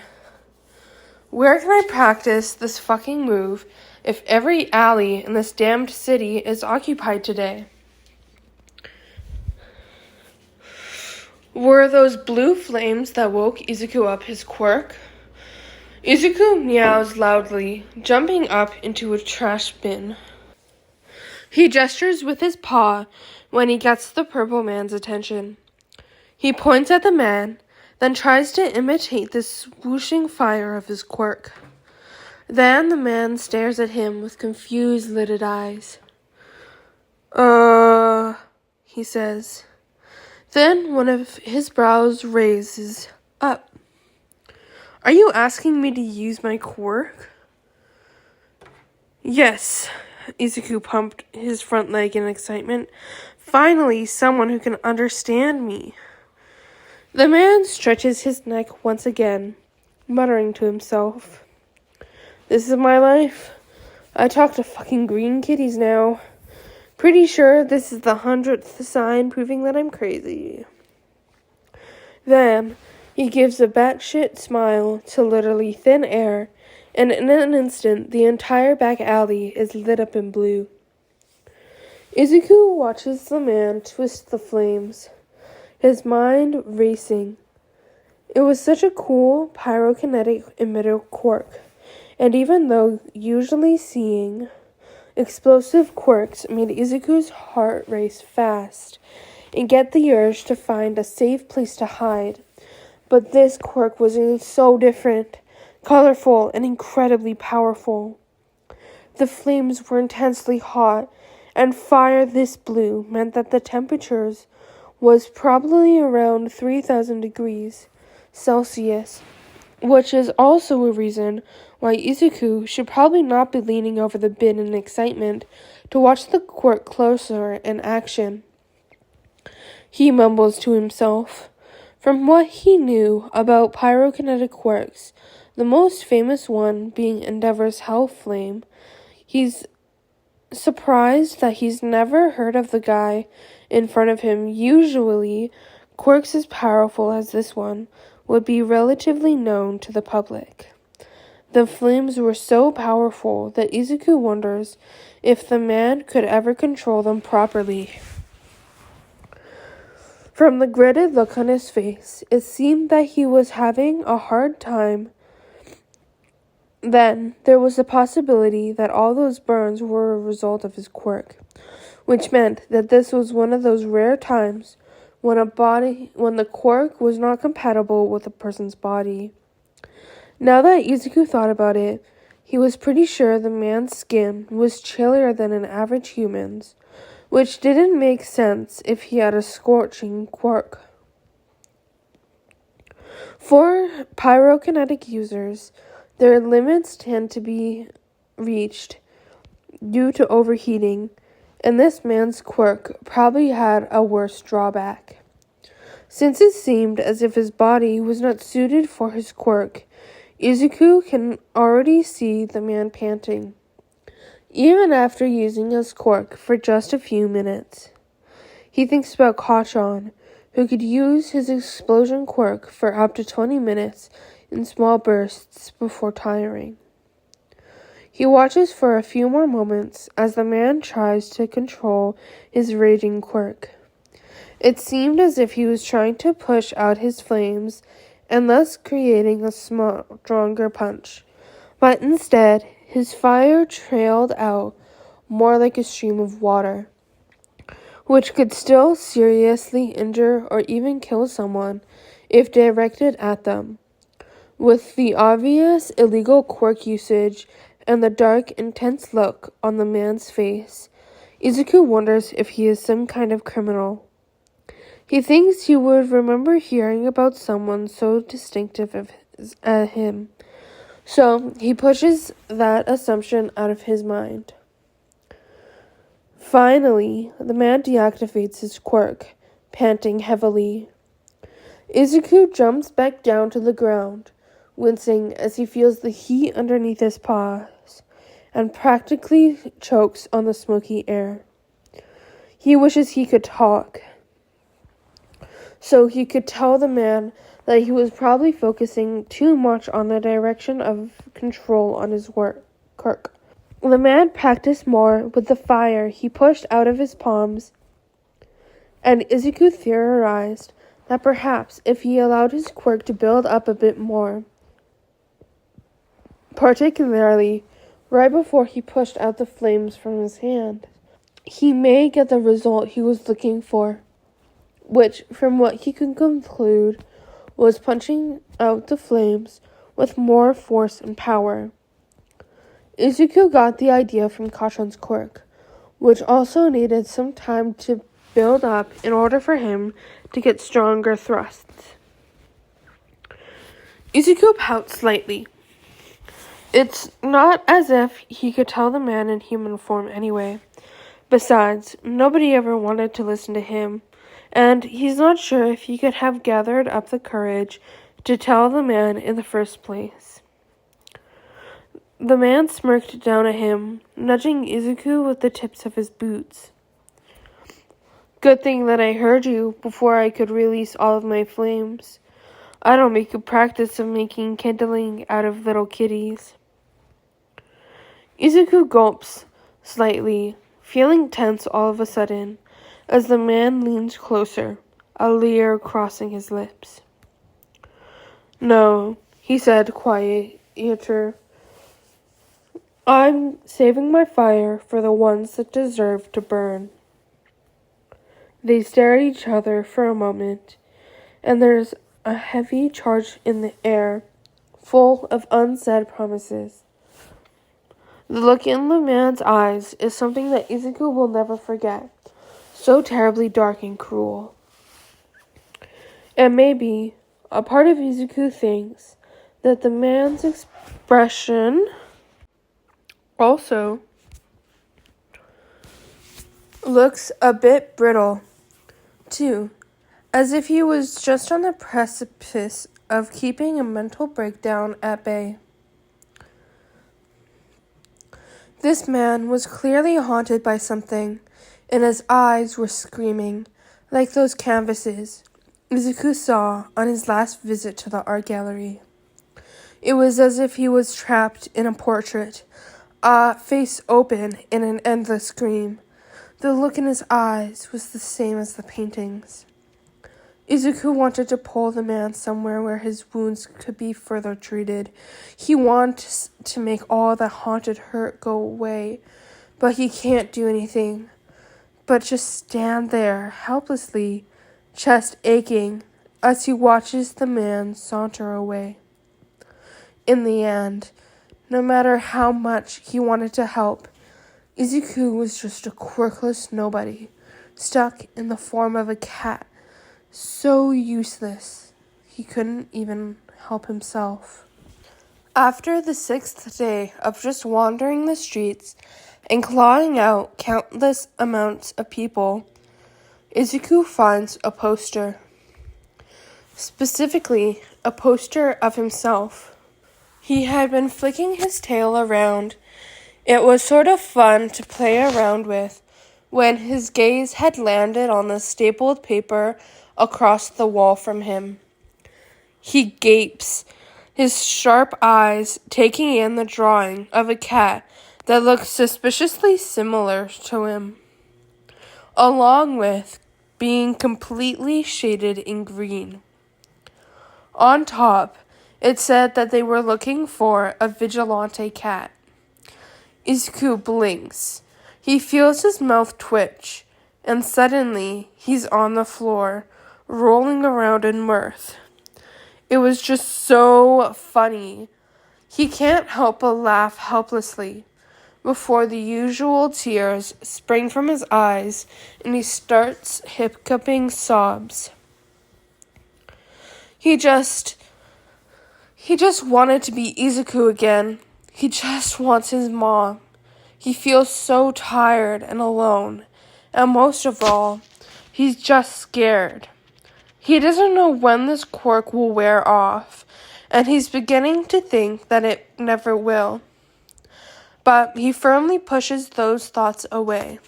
"Where can I practice this fucking move if every alley in this damned city is occupied today?" Were those blue flames that woke Izuku up his quirk? Izuku meows loudly, jumping up into a trash bin. He gestures with his paw when he gets the purple man's attention. He points at the man, then tries to imitate the swooshing fire of his quirk. Then the man stares at him with confused lidded eyes. He says. Then one of his brows raises up. "Are you asking me to use my quirk?" "Yes." Izuku pumped his front leg in excitement. "Finally, someone who can understand me." The man stretches his neck once again, muttering to himself. "This is my life. I talk to fucking green kitties now. Pretty sure this is the 100th sign proving that I'm crazy." Then he gives a batshit smile to literally thin air, and in an instant the entire back alley is lit up in blue. Izuku watches the man twist the flames, his mind racing. It was such a cool pyrokinetic emitter quirk, and even though usually seeing explosive quirks made Izuku's heart race fast and get the urge to find a safe place to hide, but this quirk was so different, colorful, and incredibly powerful. The flames were intensely hot, and fire this blue meant that the temperatures was probably around 3,000 degrees Celsius, which is also a reason why Izuku should probably not be leaning over the bin in excitement to watch the quirk closer in action. He mumbles to himself. From what he knew about pyrokinetic quirks, the most famous one being Endeavor's Hell Flame, he's surprised that he's never heard of the guy in front of him. Usually, quirks as powerful as this one would be relatively known to the public. The flames were so powerful that Izuku wonders if the man could ever control them properly. From the gritted look on his face, it seemed that he was having a hard time. Then, there was the possibility that all those burns were a result of his quirk, which meant that this was one of those rare times when the quirk was not compatible with a person's body. Now that Izuku thought about it, he was pretty sure the man's skin was chillier than an average human's, which didn't make sense if he had a scorching quirk. For pyrokinetic users, their limits tend to be reached due to overheating, and this man's quirk probably had a worse drawback. Since it seemed as if his body was not suited for his quirk, Izuku can already see the man panting, even after using his quirk for just a few minutes. He thinks about Kachan, who could use his explosion quirk for up to 20 minutes in small bursts before tiring. He watches for a few more moments as the man tries to control his raging quirk. It seemed as if he was trying to push out his flames and thus creating a stronger punch. But instead, his fire trailed out more like a stream of water, which could still seriously injure or even kill someone if directed at them. With the obvious illegal quirk usage and the dark, intense look on the man's face, Izuku wonders if he is some kind of criminal. He thinks he would remember hearing about someone so distinctive as him, So he pushes that assumption out of his mind. Finally, the man deactivates his quirk, panting heavily. Izuku jumps back down to the ground, wincing as he feels the heat underneath his paws, and practically chokes on the smoky air. He wishes he could talk, so he could tell the man that he was probably focusing too much on the direction of control on his quirk. The man practiced more with the fire he pushed out of his palms, and Izuku theorized that perhaps if he allowed his quirk to build up a bit more, particularly right before he pushed out the flames from his hand, he may get the result he was looking for, which, from what he could conclude, was punching out the flames with more force and power. Izuku got the idea from Kachan's quirk, which also needed some time to build up in order for him to get stronger thrusts. Izuku pouts slightly. It's not as if he could tell the man in human form anyway. Besides, nobody ever wanted to listen to him, and he's not sure if he could have gathered up the courage to tell the man in the first place. The man smirked down at him, nudging Izuku with the tips of his boots. Good thing that I heard you before I could release all of my flames. I don't make a practice of making kindling out of little kitties. Izuku gulps slightly, feeling tense all of a sudden, as the man leans closer, a leer crossing his lips. No, he said quieter. I'm saving my fire for the ones that deserve to burn. They stare at each other for a moment, and there's a heavy charge in the air, full of unsaid promises. The look in the man's eyes is something that Izuku will never forget, so terribly dark and cruel. And maybe a part of Izuku thinks that the man's expression also looks a bit brittle, too, as if he was just on the precipice of keeping a mental breakdown at bay. This man was clearly haunted by something, and his eyes were screaming, like those canvases Izuku saw on his last visit to the art gallery. It was as if he was trapped in a portrait, face open in an endless scream. The look in his eyes was the same as the paintings. Izuku wanted to pull the man somewhere where his wounds could be further treated. He wants to make all the haunted hurt go away, but he can't do anything but just stand there helplessly, chest aching, as he watches the man saunter away. In the end, no matter how much he wanted to help, Izuku was just a quirkless nobody, stuck in the form of a cat, so useless he couldn't even help himself. After the 6th day of just wandering the streets and clawing out countless amounts of people, Izuku finds a poster. Specifically, a poster of himself. He had been flicking his tail around. It was sort of fun to play around with when his gaze had landed on the stapled paper across the wall from him. He gapes, his sharp eyes taking in the drawing of a cat that looked suspiciously similar to him, along with being completely shaded in green. On top, it said that they were looking for a Vigilante Cat. Izuku blinks. He feels his mouth twitch, and suddenly he's on the floor, rolling around in mirth. It was just so funny. He can't help but laugh helplessly before the usual tears spring from his eyes and he starts hiccuping sobs. He He just wanted to be Izuku again. He just wants his mom. He feels so tired and alone. And most of all, he's just scared. He doesn't know when this quirk will wear off, and he's beginning to think that it never will. But he firmly pushes those thoughts away.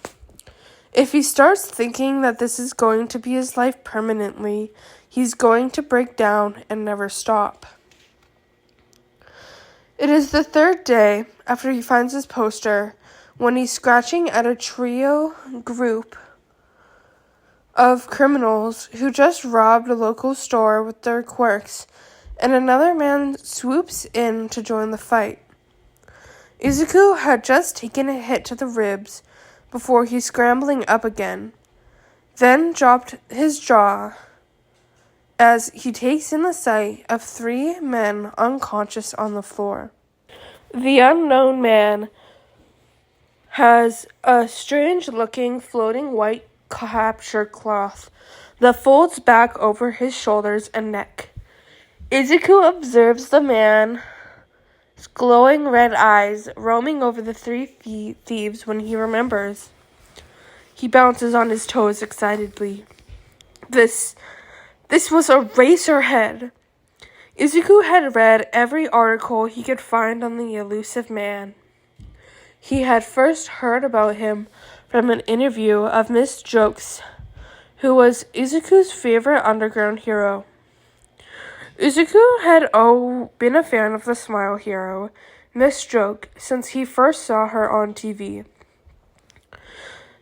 If he starts thinking that this is going to be his life permanently, he's going to break down and never stop. It is the third day after he finds his poster when he's scratching at a trio group of criminals who just robbed a local store with their quirks, and another man swoops in to join the fight. Izuku had just taken a hit to the ribs before he's scrambling up again, then dropped his jaw as he takes in the sight of 3 men unconscious on the floor. The unknown man has a strange-looking floating white capture cloth that folds back over his shoulders and neck. Izuku observes the man's glowing red eyes roaming over the 3 thieves when he remembers. He bounces on his toes excitedly. This was Eraserhead. Izuku had read every article he could find on the elusive man. He had first heard about him from an interview of Miss Jokes, who was Izuku's favorite underground hero. Izuku had been a fan of the smile hero, Miss Joke, since he first saw her on TV.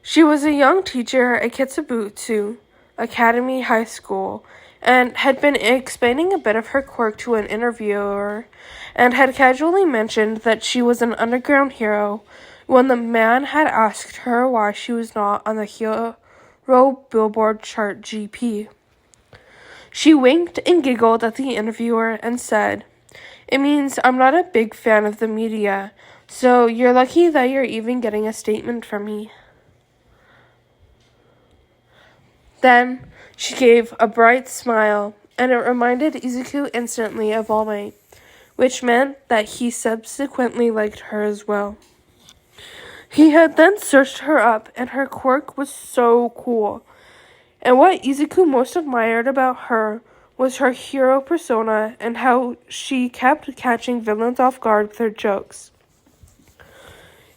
She was a young teacher at Kitsubutsu Academy High School, and had been explaining a bit of her quirk to an interviewer, and had casually mentioned that she was an underground hero when the man had asked her why she was not on the hero billboard chart GP. She winked and giggled at the interviewer and said, "It means I'm not a big fan of the media, so you're lucky that you're even getting a statement from me." Then she gave a bright smile, and it reminded Izuku instantly of All Might, which meant that he subsequently liked her as well. He had then searched her up, and her quirk was so cool. And what Izuku most admired about her was her hero persona and how she kept catching villains off guard with her jokes.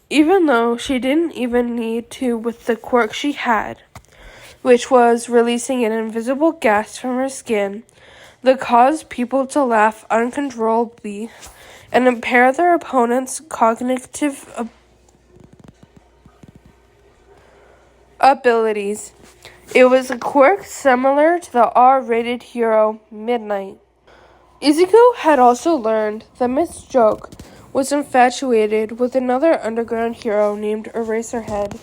Even though she didn't even need to with the quirk she had, which was releasing an invisible gas from her skin that caused people to laugh uncontrollably and impair their opponent's cognitive abilities. It was a quirk similar to the R-rated hero Midnight. Izuku had also learned that Miss Joke was infatuated with another underground hero named Eraserhead,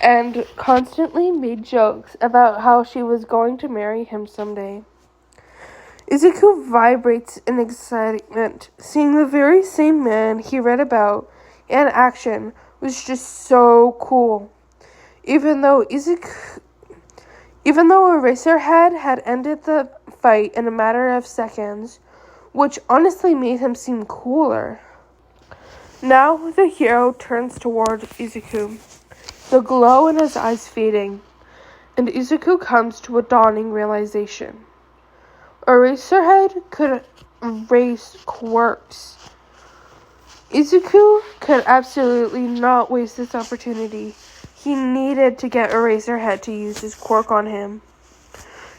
and constantly made jokes about how she was going to marry him someday. Izuku vibrates in excitement. Seeing the very same man he read about in action was just so cool. Even though Eraserhead had ended the fight in a matter of seconds, which honestly made him seem cooler. Now the hero turns toward Izuku, the glow in his eyes fading, and Izuku comes to a dawning realization. Eraserhead could erase quirks. Izuku could absolutely not waste this opportunity. He needed to get Eraserhead to use his quirk on him.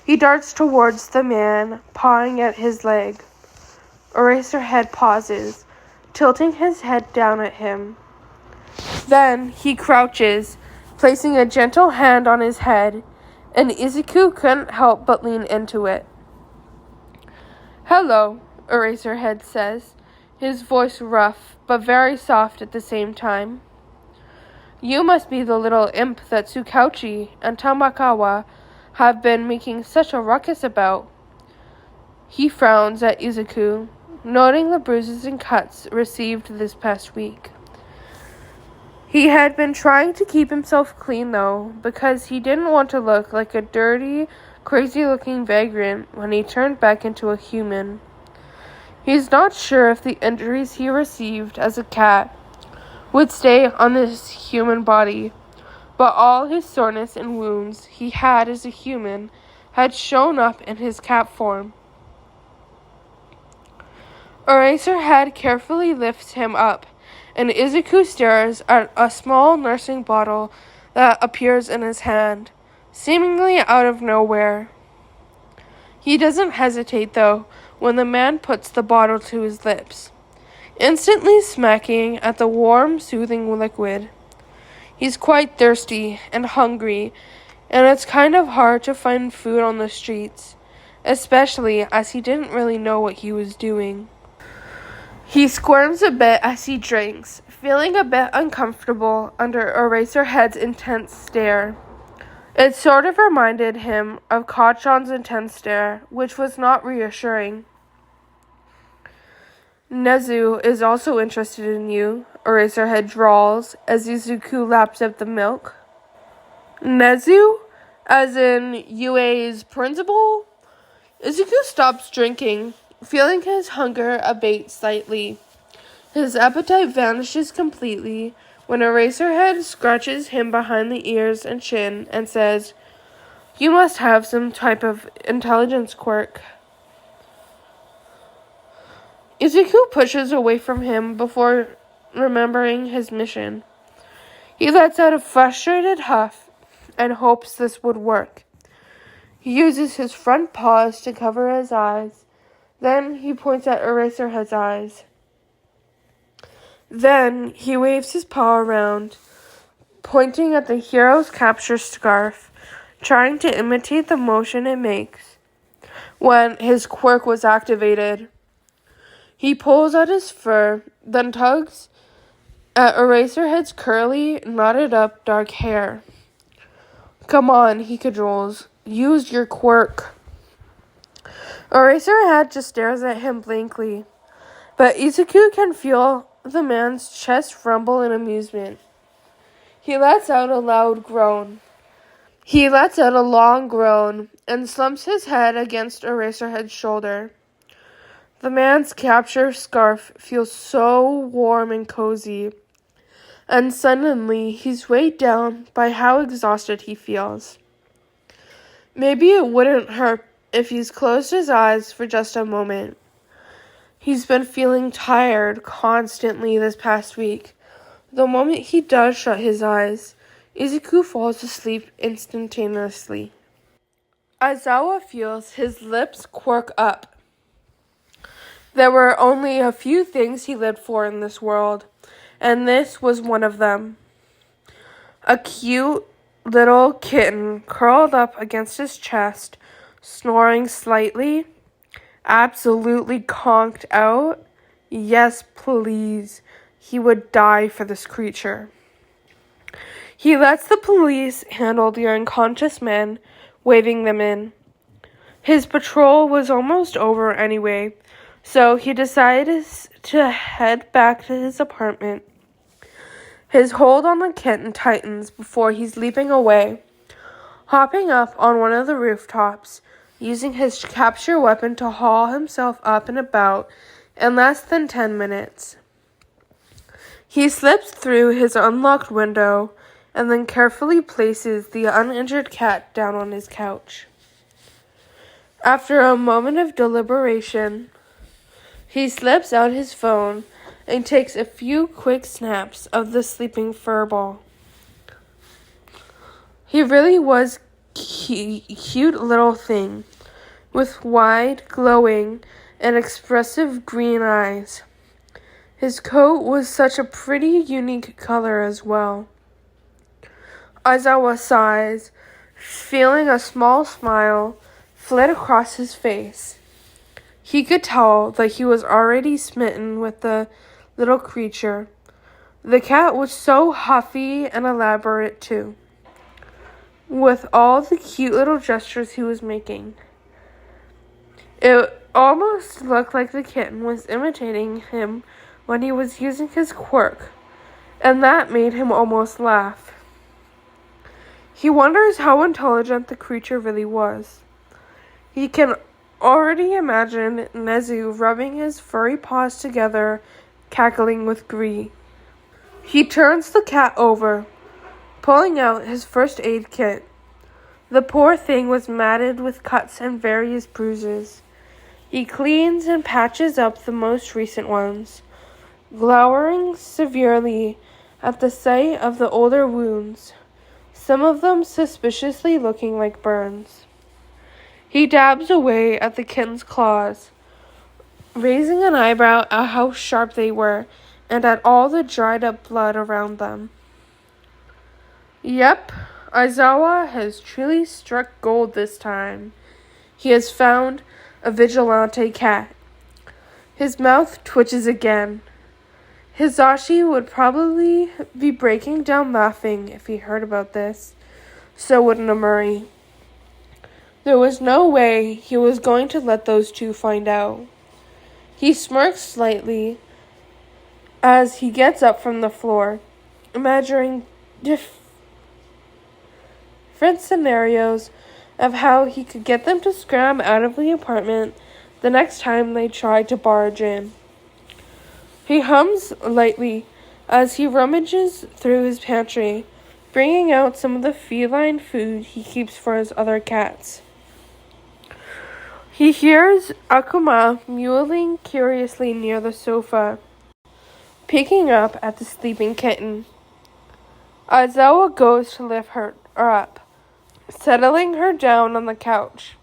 He darts towards the man, pawing at his leg. Eraserhead pauses, tilting his head down at him. Then he crouches, placing a gentle hand on his head, and Izuku couldn't help but lean into it. "Hello," Eraserhead says, his voice rough but very soft at the same time. "You must be the little imp that Tsukauchi and Tamakawa have been making such a ruckus about." He frowns at Izuku, noting the bruises and cuts received this past week. He had been trying to keep himself clean, though, because he didn't want to look like a dirty, crazy-looking vagrant when he turned back into a human. He's not sure if the injuries he received as a cat would stay on his human body, but all his soreness and wounds he had as a human had shown up in his cat form. Eraserhead carefully lifts him up, and Izuku stares at a small nursing bottle that appears in his hand, seemingly out of nowhere. He doesn't hesitate, though, when the man puts the bottle to his lips, instantly smacking at the warm, soothing liquid. He's quite thirsty and hungry, and it's kind of hard to find food on the streets, especially as he didn't really know what he was doing. He squirms a bit as he drinks, feeling a bit uncomfortable under Eraserhead's intense stare. It sort of reminded him of Kachan's intense stare, which was not reassuring. Nezu is also interested in you, Eraserhead drawls as Izuku laps up the milk. Nezu? As in UA's principal? Izuku stops drinking, feeling his hunger abate slightly. His appetite vanishes completely when Eraserhead scratches him behind the ears and chin and says, "You must have some type of intelligence quirk." Izuku pushes away from him before remembering his mission. He lets out a frustrated huff and hopes this would work. He uses his front paws to cover his eyes. Then he points at Eraserhead's eyes. Then he waves his paw around, pointing at the hero's capture scarf, trying to imitate the motion it makes when his quirk was activated. He pulls out his fur, then tugs at Eraserhead's curly, knotted up dark hair. "Come on," he cajoles. "Use your quirk." Eraserhead just stares at him blankly, but Izuku can feel the man's chest rumble in amusement. He lets out a loud groan. He lets out a long groan and slumps his head against Eraserhead's shoulder. The man's capture scarf feels so warm and cozy, and suddenly he's weighed down by how exhausted he feels. Maybe it wouldn't hurt if he's closed his eyes for just a moment. He's been feeling tired constantly this past week. The moment he does shut his eyes, Izuku falls asleep instantaneously. Aizawa feels his lips quirk up. There were only a few things he lived for in this world, and this was one of them. A cute little kitten curled up against his chest, snoring slightly, absolutely conked out. Yes, please. He would die for this creature. He lets the police handle the unconscious men, waving them in. His patrol was almost over anyway, so he decided to head back to his apartment. His hold on the kitten tightens before he's leaping away, hopping up on one of the rooftops, using his capture weapon to haul himself up and about in less than 10 minutes. He slips through his unlocked window and then carefully places the uninjured cat down on his couch. After a moment of deliberation, he slips out his phone and takes a few quick snaps of the sleeping furball. He really was cute little thing, with wide, glowing, and expressive green eyes. His coat was such a pretty, unique color as well. Aizawa sighs, feeling a small smile flit across his face. He could tell that he was already smitten with the little creature. The cat was so huffy and elaborate too, with all the cute little gestures he was making. It almost looked like the kitten was imitating him when he was using his quirk, and that made him almost laugh. He wonders how intelligent the creature really was. He can already imagine Nezu rubbing his furry paws together, cackling with glee. He turns the cat over, pulling out his first aid kit. The poor thing was matted with cuts and various bruises. He cleans and patches up the most recent ones, glowering severely at the sight of the older wounds, some of them suspiciously looking like burns. He dabs away at the kitten's claws, raising an eyebrow at how sharp they were and at all the dried up blood around them. Yep, Aizawa has truly struck gold this time. He has found a vigilante cat. His mouth twitches again. Hizashi would probably be breaking down laughing if he heard about this. So would Namuri. There was no way he was going to let those two find out. He smirks slightly as he gets up from the floor, imagining different scenarios of how he could get them to scram out of the apartment the next time they tried to barge in. He hums lightly as he rummages through his pantry, bringing out some of the feline food he keeps for his other cats. He hears Akuma mewling curiously near the sofa, picking up at the sleeping kitten. Aizawa goes to lift her up, settling her down on the couch.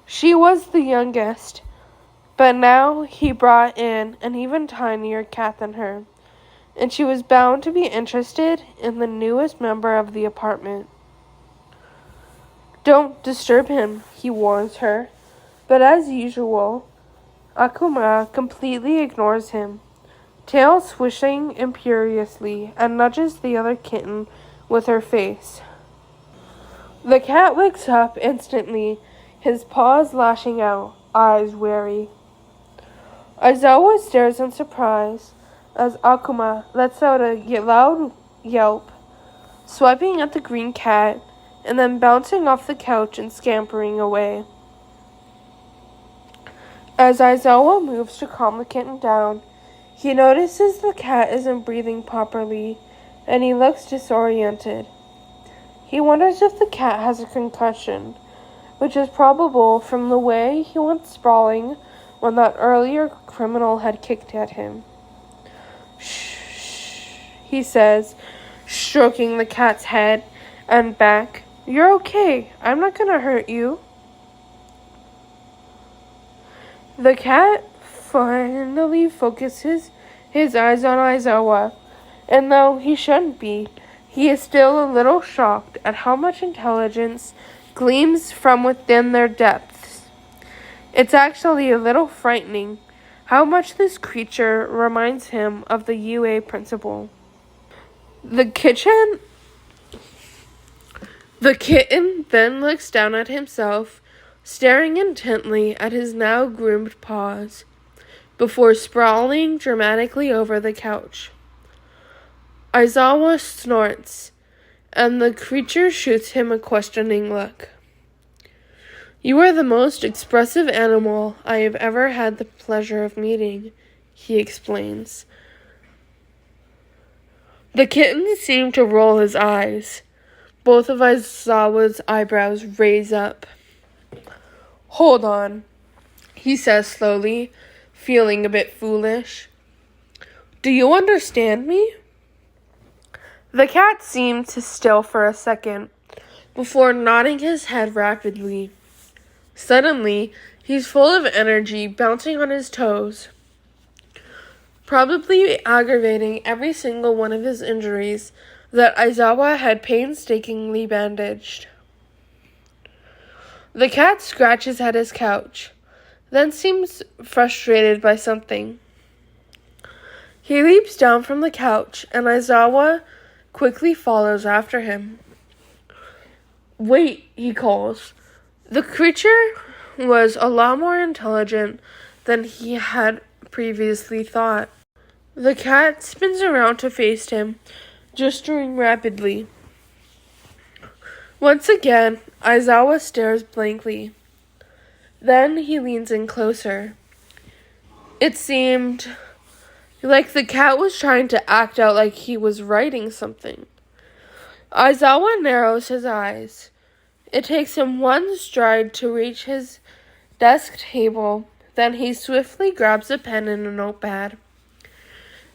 She was the youngest, but now he brought in an even tinier cat than her, and she was bound to be interested in the newest member of the apartment. Don't disturb him, he warns her, but as usual, Akuma completely ignores him, tail swishing imperiously, and nudges the other kitten with her face. The cat wakes up instantly, his paws lashing out, eyes wary. Aizawa stares in surprise as Akuma lets out a loud yelp, swiping at the green cat, and then bouncing off the couch and scampering away. As Aizawa moves to calm the kitten down, he notices the cat isn't breathing properly, and he looks disoriented. He wonders if the cat has a concussion, which is probable from the way he went sprawling when that earlier criminal had kicked at him. Shh, he says, stroking the cat's head and back. You're okay. I'm not gonna hurt you. The cat finally focuses his eyes on Aizawa, and though he shouldn't be, he is still a little shocked at how much intelligence gleams from within their depths. It's actually a little frightening how much this creature reminds him of the UA principal. The kitten then looks down at himself, staring intently at his now groomed paws, before sprawling dramatically over the couch. Aizawa snorts, and the creature shoots him a questioning look. You are the most expressive animal I have ever had the pleasure of meeting, he explains. The kitten seemed to roll his eyes. Both of Aizawa's eyebrows raise up. Hold on, he says slowly, feeling a bit foolish. Do you understand me? The cat seemed to still for a second, before nodding his head rapidly. Suddenly, he's full of energy, bouncing on his toes, probably aggravating every single one of his injuries that Aizawa had painstakingly bandaged. The cat scratches at his couch, then seems frustrated by something. He leaps down from the couch, and Aizawa quickly follows after him. Wait, he calls. The creature was a lot more intelligent than he had previously thought. The cat spins around to face him, gesturing rapidly. Once again, Aizawa stares blankly. Then he leans in closer. It seemed like the cat was trying to act out like he was writing something. Aizawa narrows his eyes. It takes him one stride to reach his desk table. Then he swiftly grabs a pen and a notepad.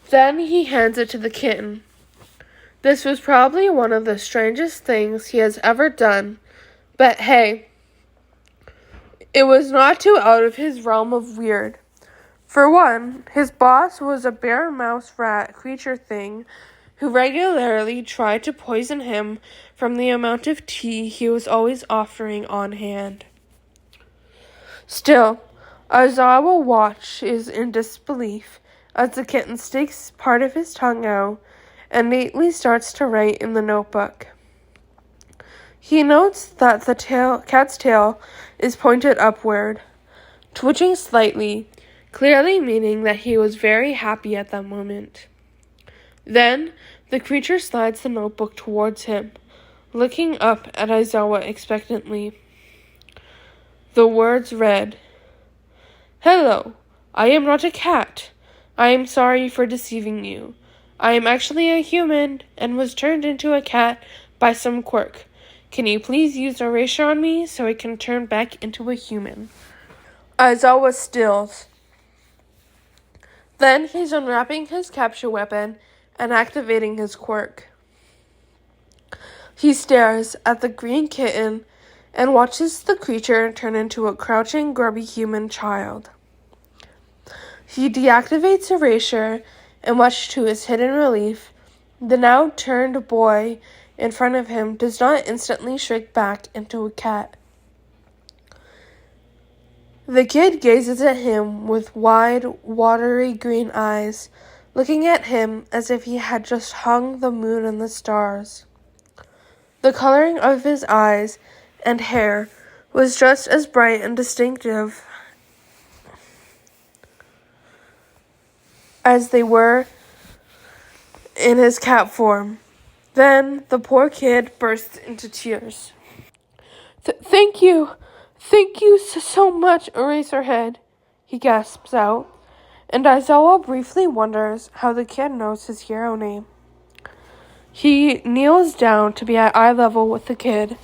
Then he hands it to the kitten. This was probably one of the strangest things he has ever done, but hey, it was not too out of his realm of weird. For one, his boss was a bear mouse rat creature thing who regularly tried to poison him from the amount of tea he was always offering on hand. Still, Aizawa watches in disbelief as the kitten sticks part of his tongue out and neatly starts to write in the notebook. He notes that the cat's tail is pointed upward, twitching slightly, clearly meaning that he was very happy at that moment. Then, the creature slides the notebook towards him, looking up at Aizawa expectantly. The words read, "Hello, I am not a cat. I am sorry for deceiving you. I am actually a human and was turned into a cat by some quirk. Can you please use erasure on me so I can turn back into a human?" Aizawa stills. Then he's unwrapping his capture weapon and activating his quirk. He stares at the green kitten and watches the creature turn into a crouching, grubby human child. He deactivates erasure, and much to his hidden relief, the now turned boy in front of him does not instantly shrink back into a cat. The kid gazes at him with wide, watery green eyes, looking at him as if he had just hung the moon and the stars. The coloring of his eyes and hair was just as bright and distinctive as they were in his cat form. Then the poor kid bursts into tears. Thank you so much, Eraserhead," he gasps out, and Aizawa briefly wonders how the kid knows his hero name. He kneels down to be at eye level with the kid.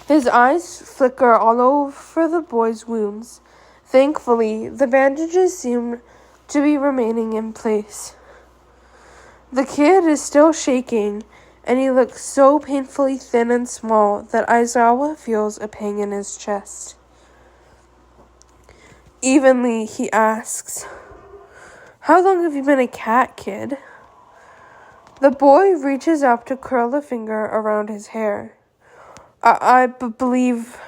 His eyes flicker all over the boy's wounds. Thankfully, the bandages seem to be remaining in place. The kid is still shaking, and he looks so painfully thin and small that Aizawa feels a pang in his chest. Evenly, he asks, "How long have you been a cat, kid?" The boy reaches up to curl a finger around his hair. I believe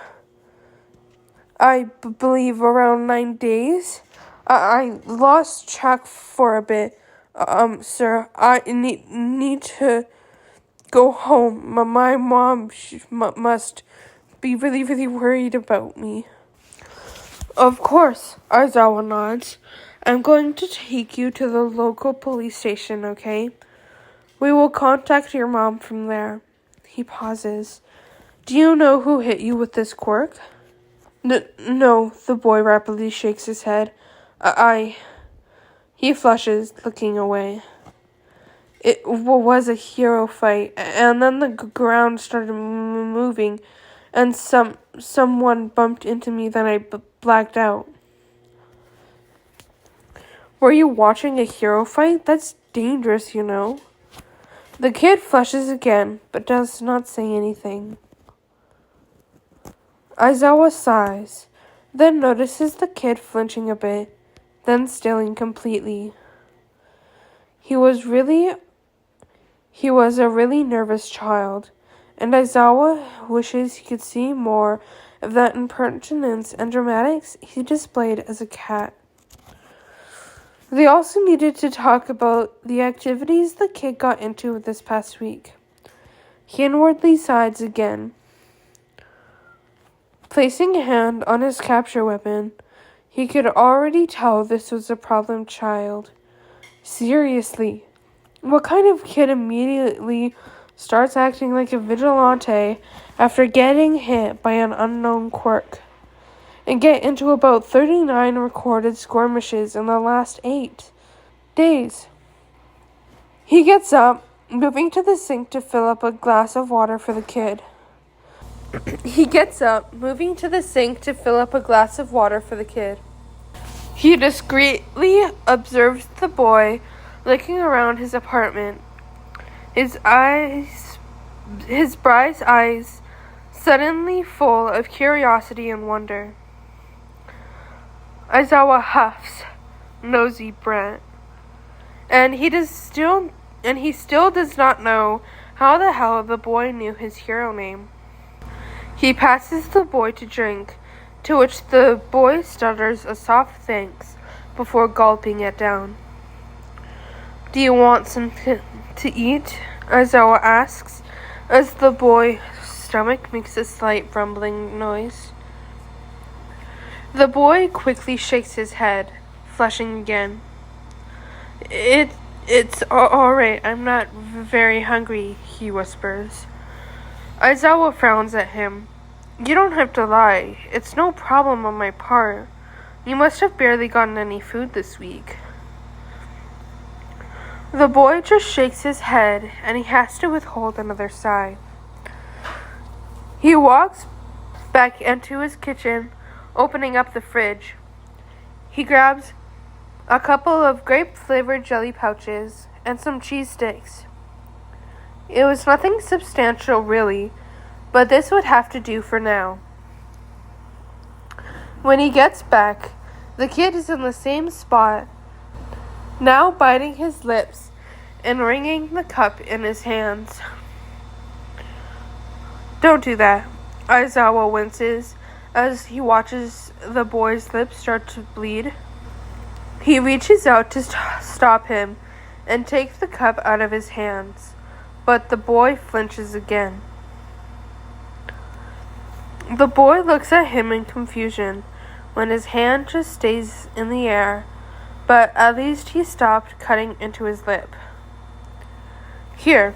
around 9 days. I lost track for a bit. Sir, I need to go home. My mom must be really, really worried about me." "Of course," Aizawa nods. "I'm going to take you to the local police station, okay? We will contact your mom from there." He pauses. "Do you know who hit you with this quirk?" No, the boy rapidly shakes his head. He flushes, looking away. "It was a hero fight, and then the ground started moving, and someone bumped into me, then I blacked out." "Were you watching a hero fight? That's dangerous, you know." The kid flushes again, but does not say anything. Aizawa sighs, then notices the kid flinching a bit, then stilling completely. He was a really nervous child, and Aizawa wishes he could see more of that impertinence and dramatics he displayed as a cat. They also needed to talk about the activities the kid got into this past week. He inwardly sighs again. Placing a hand on his capture weapon, he could already tell this was a problem child. Seriously, what kind of kid immediately starts acting like a vigilante after getting hit by an unknown quirk? and get into about 39 recorded skirmishes in the last 8 days. He gets up, moving to the sink to fill up a glass of water for the kid. He discreetly observes the boy looking around his apartment. His bright eyes suddenly full of curiosity and wonder. Aizawa huffs, nosy brat. And he still does not know how the hell the boy knew his hero name. He passes the boy to drink, to which the boy stutters a soft thanks before gulping it down. "Do you want some to eat?" Aizawa asks, as the boy's stomach makes a slight rumbling noise. The boy quickly shakes his head, flushing again. It's all right. I'm not very hungry," he whispers. Aizawa frowns at him. "You don't have to lie. It's no problem on my part. You must have barely gotten any food this week." The boy just shakes his head, and he has to withhold another sigh. He walks back into his kitchen, opening up the fridge. He grabs a couple of grape-flavored jelly pouches and some cheese sticks. It was nothing substantial, really, but this would have to do for now. When he gets back, the kid is in the same spot, now biting his lips and wringing the cup in his hands. "Don't do that," Aizawa winces as he watches the boy's lips start to bleed. He reaches out to stop him and take the cup out of his hands, but the boy flinches again. The boy looks at him in confusion when his hand just stays in the air, but at least he stopped cutting into his lip. "Here,"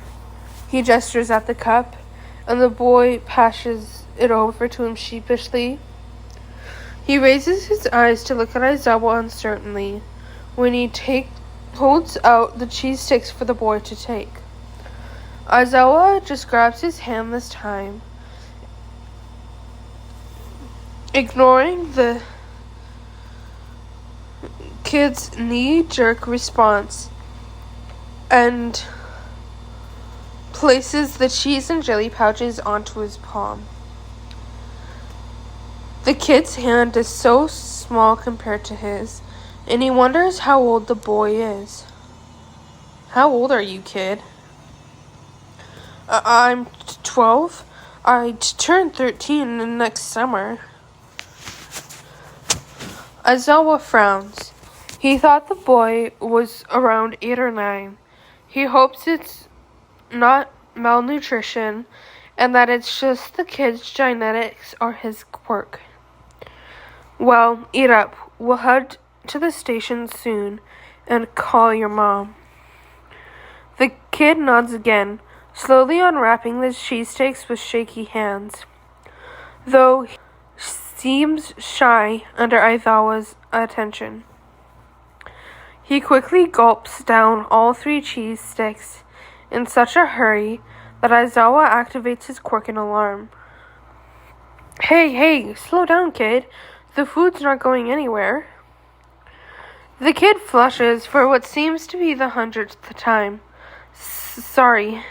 he gestures at the cup, and the boy passes it over to him sheepishly. He raises his eyes to look at Aizawa uncertainly when he holds out the cheese sticks for the boy to take. Aizawa just grabs his hand this time, ignoring the kid's knee-jerk response, and places the cheese and jelly pouches onto his palm. The kid's hand is so small compared to his, and he wonders how old the boy is. "How old are you, kid?" I'm 12. I turn 13 next summer." Aizawa frowns. He thought the boy was around 8 or 9. He hopes it's not malnutrition and that it's just the kid's genetics or his quirk. "Well, eat up. We'll head to the station soon and call your mom." The kid nods again, slowly unwrapping the cheese sticks with shaky hands, though he seems shy under Aizawa's attention. He quickly gulps down all 3 cheese sticks in such a hurry that Aizawa activates his quirk in alarm. Hey, slow down, kid. The food's not going anywhere." The kid flushes for what seems to be the 100th time. Sorry,"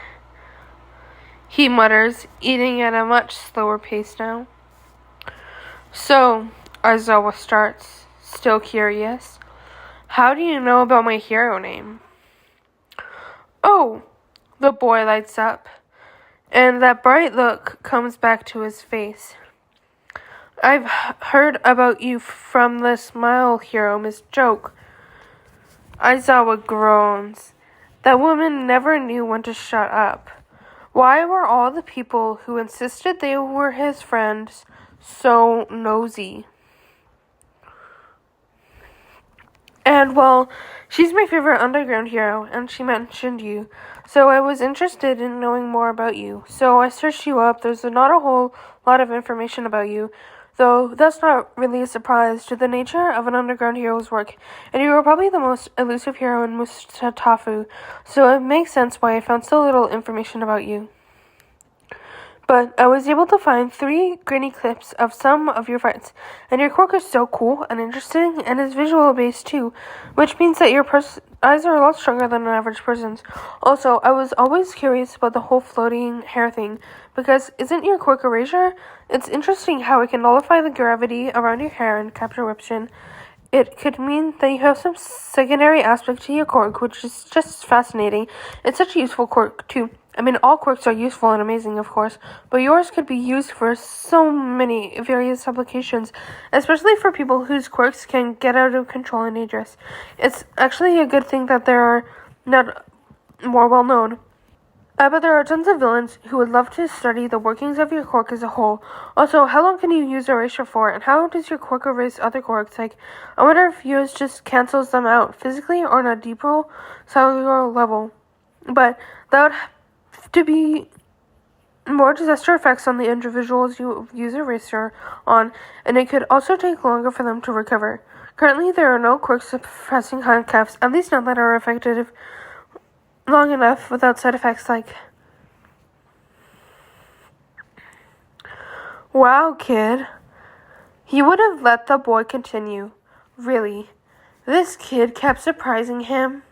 he mutters, eating at a much slower pace now. "So," Aizawa starts, still curious, "how do you know about my hero name?" "Oh," the boy lights up, and that bright look comes back to his face. "I've heard about you from the Smile Hero, Miss Joke." Aizawa groans. That woman never knew when to shut up. Why were all the people who insisted they were his friends so nosy? "And, well, she's my favorite underground hero, and she mentioned you, so I was interested in knowing more about you. So I searched you up. There's not a whole lot of information about you. Though that's not really a surprise to the nature of an underground hero's work, and you were probably the most elusive hero in Mustatafu, so it makes sense why I found so little information about you. But I was able to find 3 grainy clips of some of your fights, and your quirk is so cool and interesting, and is visual-based too, which means that your eyes are a lot stronger than an average person's. Also, I was always curious about the whole floating hair thing, because isn't your quirk erasure? It's interesting how it can nullify the gravity around your hair and capture whipshin. It could mean that you have some secondary aspect to your quirk, which is just fascinating. It's such a useful quirk, too. I mean, all quirks are useful and amazing, of course, but yours could be used for so many various applications, especially for people whose quirks can get out of control and dangerous. It's actually a good thing that they are not more well known. I bet there are tons of villains who would love to study the workings of your quirk as a whole. Also, how long can you use erasure for, and how does your quirk erase other quirks? Like, I wonder if yours just cancels them out physically or on a deeper cellular level. But that would have to be more disaster effects on the individuals you use erasure on, and it could also take longer for them to recover. Currently, there are no quirks suppressing handcuffs, at least none that are effective long enough without side effects like... Wow, kid. He would have let the boy continue. Really. This kid kept surprising him.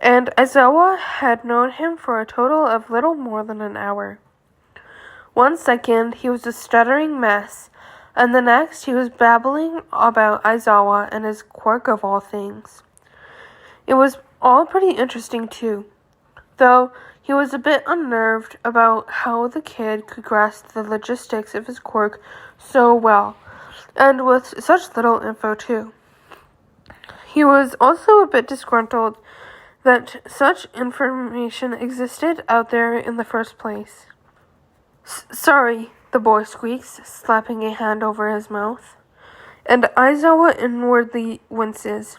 And Aizawa had known him for a total of little more than an hour. 1 second, he was a stuttering mess, and the next, he was babbling about Aizawa and his quirk of all things. It was all pretty interesting, too, though he was a bit unnerved about how the kid could grasp the logistics of his quirk so well, and with such little info, too. He was also a bit disgruntled that such information existed out there in the first place. Sorry, the boy squeaks, slapping a hand over his mouth, and Aizawa inwardly winces.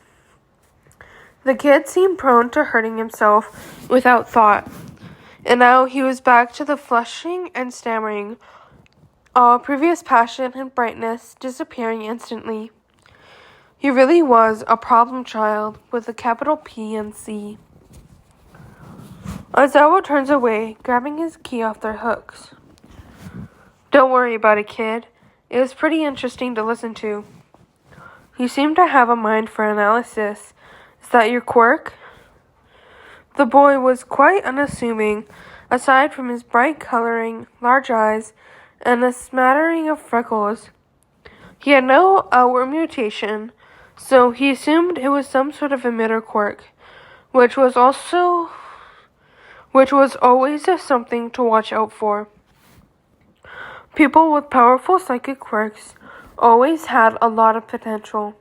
The kid seemed prone to hurting himself without thought, and now he was back to the flushing and stammering, all previous passion and brightness disappearing instantly. He really was a problem child with a capital P and C. Aizawa turns away, grabbing his key off their hooks. Don't worry about it, kid. It was pretty interesting to listen to. You seem to have a mind for analysis. Is that your quirk? The boy was quite unassuming, aside from his bright coloring, large eyes, and a smattering of freckles. He had no outward mutation, so he assumed it was some sort of emitter quirk, which was always something to watch out for. People with powerful psychic quirks always had a lot of potential.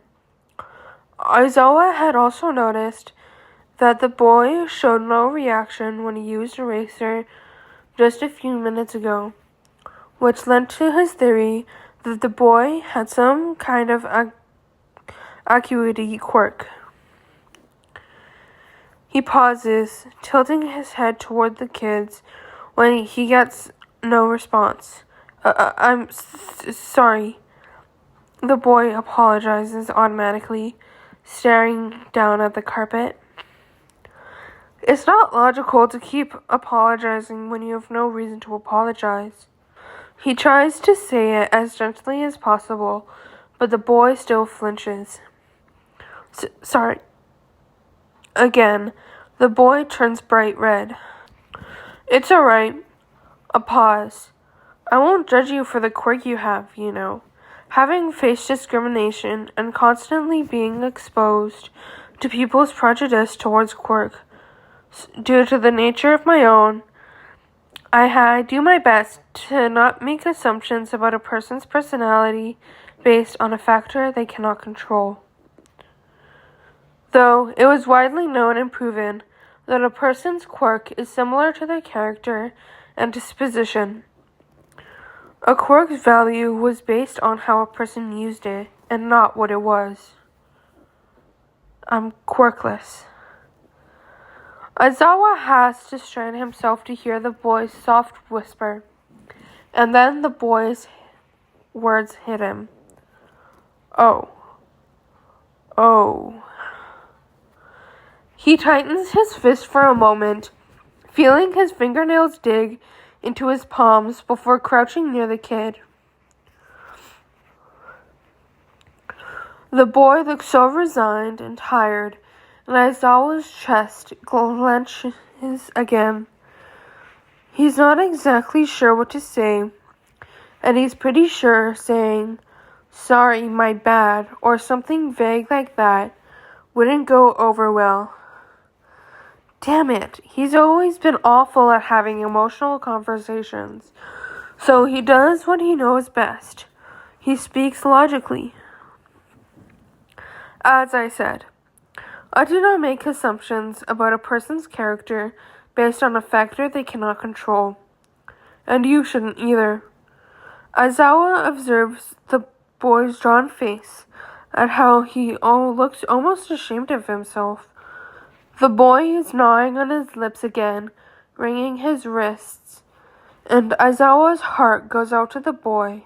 Aizawa had also noticed that the boy showed no reaction when he used eraser just a few minutes ago, which led to his theory that the boy had some kind of acuity quirk. He pauses, tilting his head toward the kids when he gets no response. I'm sorry. The boy apologizes automatically, staring down at the carpet. It's not logical to keep apologizing when you have no reason to apologize. He tries to say it as gently as possible, but the boy still flinches. Sorry. Again, the boy turns bright red. It's all right. A pause. I won't judge you for the quirk you have, you know. Having faced discrimination and constantly being exposed to people's prejudice towards quirk, due to the nature of my own, I do my best to not make assumptions about a person's personality based on a factor they cannot control. Though it was widely known and proven that a person's quirk is similar to their character and disposition. A quirk's value was based on how a person used it, and not what it was. I'm quirkless. Aizawa has to strain himself to hear the boy's soft whisper, and then the boy's words hit him. Oh. Oh. He tightens his fist for a moment, feeling his fingernails dig into his palms before crouching near the kid. The boy looks so resigned and tired, and Aizawa's chest clenches again. He's not exactly sure what to say, and he's pretty sure saying, "Sorry, my bad," or something vague like that wouldn't go over well. Damn it, he's always been awful at having emotional conversations, so he does what he knows best. He speaks logically. As I said, I do not make assumptions about a person's character based on a factor they cannot control, and you shouldn't either. Aizawa observes the boy's drawn face at how he looks almost ashamed of himself. The boy is gnawing on his lips again, wringing his wrists, and Aizawa's heart goes out to the boy,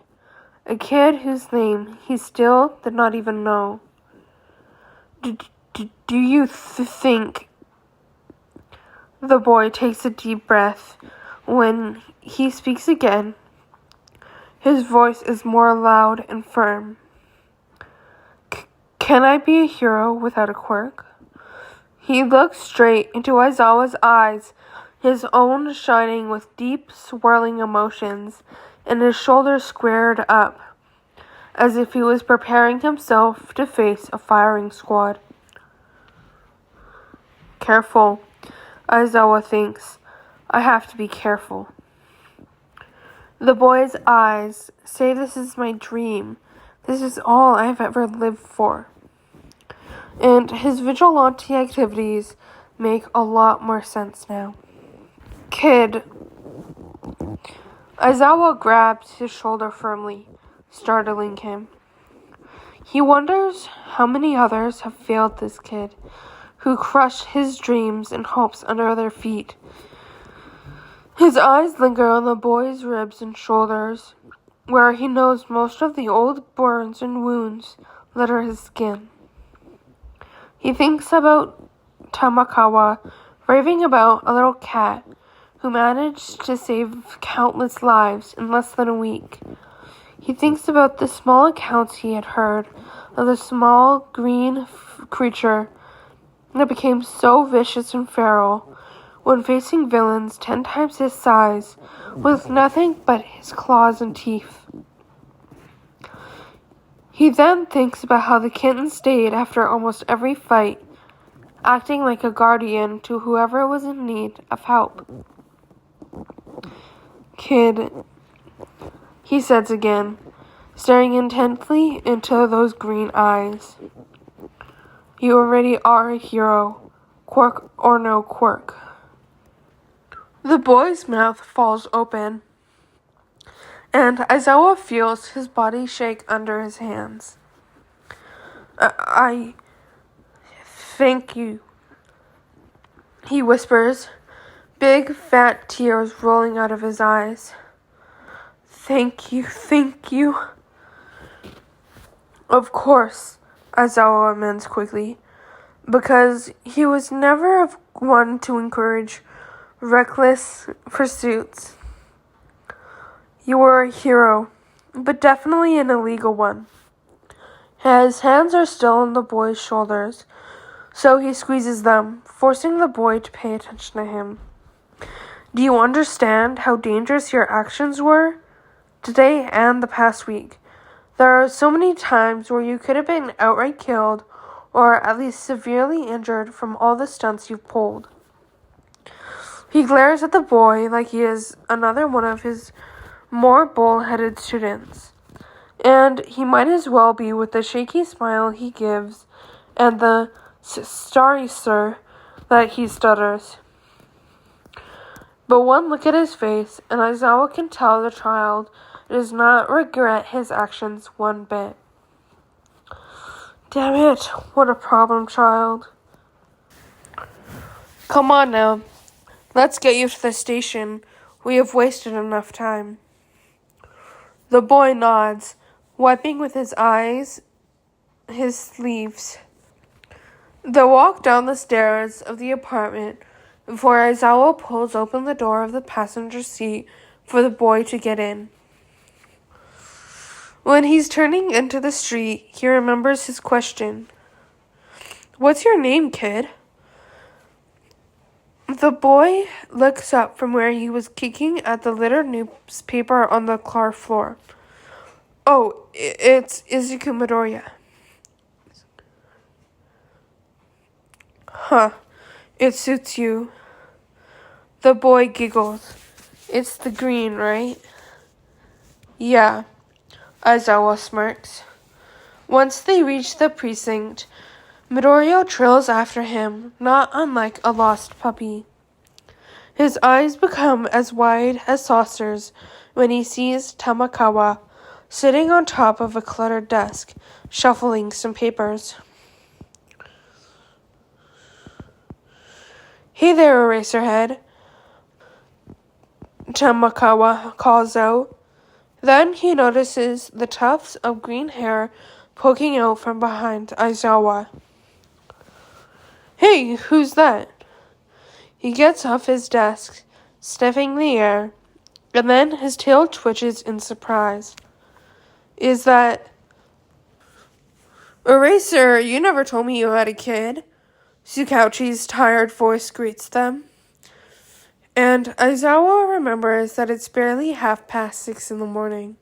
a kid whose name he still did not even know. Do you think... The boy takes a deep breath. When he speaks again, his voice is more loud and firm. Can I be a hero without a quirk? He looks straight into Aizawa's eyes, his own shining with deep, swirling emotions, and his shoulders squared up, as if he was preparing himself to face a firing squad. Careful, Aizawa thinks. I have to be careful. The boy's eyes say this is my dream. This is all I've ever lived for. And his vigilante activities make a lot more sense now. Kid. Aizawa grabs his shoulder firmly, startling him. He wonders how many others have failed this kid, who crushed his dreams and hopes under their feet. His eyes linger on the boy's ribs and shoulders, where he knows most of the old burns and wounds litter his skin. He thinks about Tamakawa raving about a little cat who managed to save countless lives in less than a week. He thinks about the small accounts he had heard of the small green creature that became so vicious and feral when facing villains 10 times his size with nothing but his claws and teeth. He then thinks about how the kitten stayed after almost every fight, acting like a guardian to whoever was in need of help. Kid, he says again, staring intently into those green eyes. You already are a hero, quirk or no quirk. The boy's mouth falls open, and Aizawa feels his body shake under his hands. I thank you, he whispers, big fat tears rolling out of his eyes. Thank you. Of course, Aizawa amends quickly, because he was never one to encourage reckless pursuits. You were a hero, but definitely an illegal one. His hands are still on the boy's shoulders, so he squeezes them, forcing the boy to pay attention to him. Do you understand how dangerous your actions were? Today and the past week. There are so many times where you could have been outright killed, or at least severely injured from all the stunts you've pulled. He glares at the boy like he is another one of his more bull-headed students, and he might as well be with the shaky smile he gives and the "sorry, sir," that he stutters. But one look at his face, and Aizawa can tell the child does not regret his actions one bit. Damn it, what a problem child. Come on now, let's get you to the station. We have wasted enough time. The boy nods, wiping with his eyes his sleeves. They walk down the stairs of the apartment before Aizawa pulls open the door of the passenger seat for the boy to get in. When he's turning into the street, he remembers his question. "What's your name, kid?" The boy looks up from where he was kicking at the littered newspaper on the car floor. "Oh, it's Izuku Midoriya." "Huh, it suits you." The boy giggles. "It's the green, right?" "Yeah," Aizawa smirks. Once they reach the precinct, Midoriya trails after him, not unlike a lost puppy. His eyes become as wide as saucers when he sees Tamakawa sitting on top of a cluttered desk, shuffling some papers. "Hey there, Eraserhead," Tamakawa calls out. Then he notices the tufts of green hair poking out from behind Aizawa. "Hey, who's that?" He gets off his desk, sniffing the air, and then his tail twitches in surprise. "Is that..." "Eraser, you never told me you had a kid." Tsukauchi's tired voice greets them. And Aizawa remembers that it's barely 6:30 in the morning.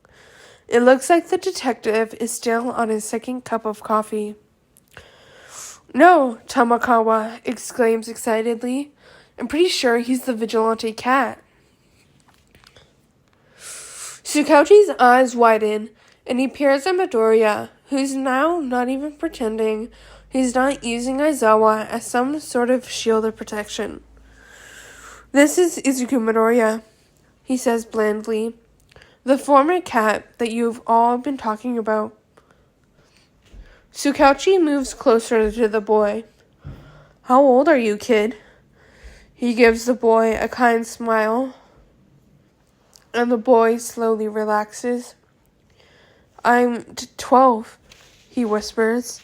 It looks like the detective is still on his second cup of coffee. "No," Tamakawa exclaims excitedly. "I'm pretty sure he's the Vigilante Cat." Tsukauchi's eyes widen, and he peers at Midoriya, who's now not even pretending he's not using Aizawa as some sort of shield of protection. "This is Izuku Midoriya," he says blandly. "The former cat that you've all been talking about." Tsukauchi moves closer to the boy. "How old are you, kid?" He gives the boy a kind smile, and the boy slowly relaxes. "I'm 12, he whispers,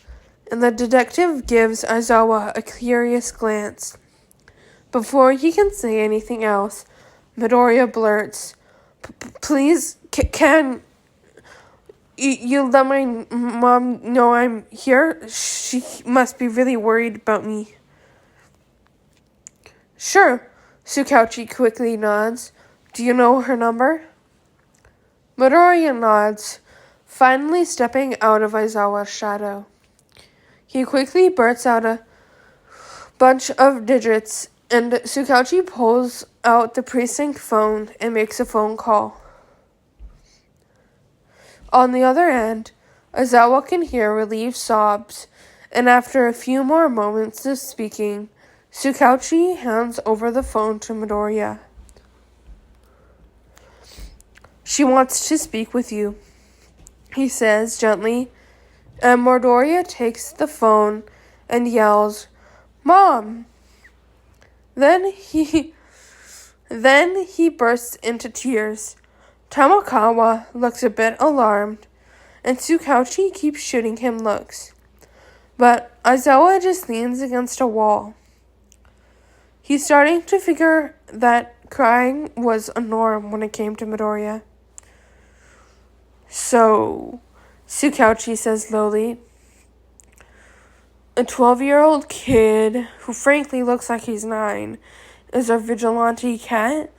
and the detective gives Aizawa a curious glance. Before he can say anything else, Midoriya blurts, "Please, can you let my mom know I'm here? She must be really worried about me." "Sure," Tsukauchi quickly nods. "Do you know her number?" Midoriya nods, finally stepping out of Aizawa's shadow. He quickly blurts out a bunch of digits, and Tsukauchi pulls out the precinct phone and makes a phone call. On the other end, Aizawa can hear relieved sobs, and after a few more moments of speaking, Tsukauchi hands over the phone to Midoriya. "She wants to speak with you," he says gently, and Midoriya takes the phone and yells, "Mom!" Then he bursts into tears. Tamakawa looks a bit alarmed, and Tsukauchi keeps shooting him looks. But Aizawa just leans against a wall. He's starting to figure that crying was a norm when it came to Midoriya. "So," Tsukauchi says slowly, "a 12-year-old kid, who frankly looks like he's 9, is our Vigilante Cat?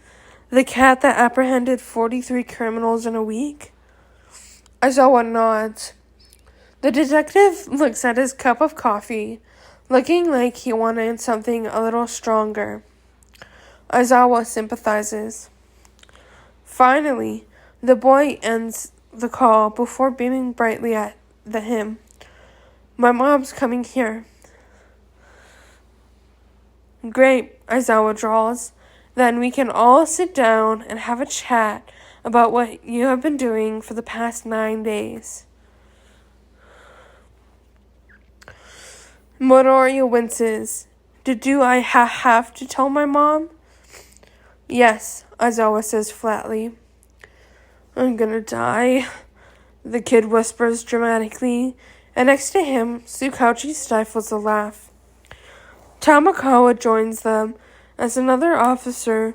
The cat that apprehended 43 criminals in a week?" Aizawa nods. The detective looks at his cup of coffee, looking like he wanted something a little stronger. Aizawa sympathizes. Finally, the boy ends the call before beaming brightly at him. "My mom's coming here." "Great," Aizawa drawls. "Then we can all sit down and have a chat about what you have been doing for the past 9 days. Midoriya winces. Do I have to tell my mom?" "Yes," Aizawa says flatly. "I'm gonna die," the kid whispers dramatically, and next to him, Tsukauchi stifles a laugh. Tamakawa joins them as another officer,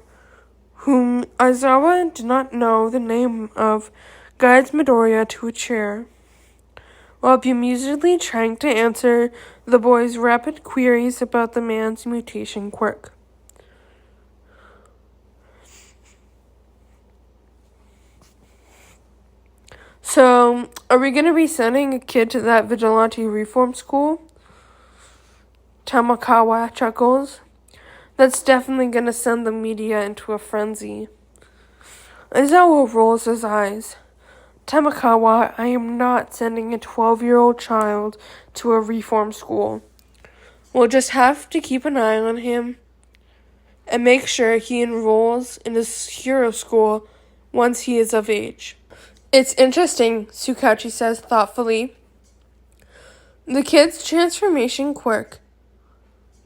whom Aizawa did not know the name of, guides Midoriya to a chair, while bemusedly trying to answer the boy's rapid queries about the man's mutation quirk. So, are we going to be sending a kid to that vigilante reform school? Tamakawa chuckles. That's definitely going to send the media into a frenzy. Aizawa rolls his eyes. Tamakawa, I am not sending a 12-year-old child to a reform school. We'll just have to keep an eye on him and make sure he enrolls in his hero school once he is of age. It's interesting, Tsukauchi says thoughtfully. The kid's transformation quirk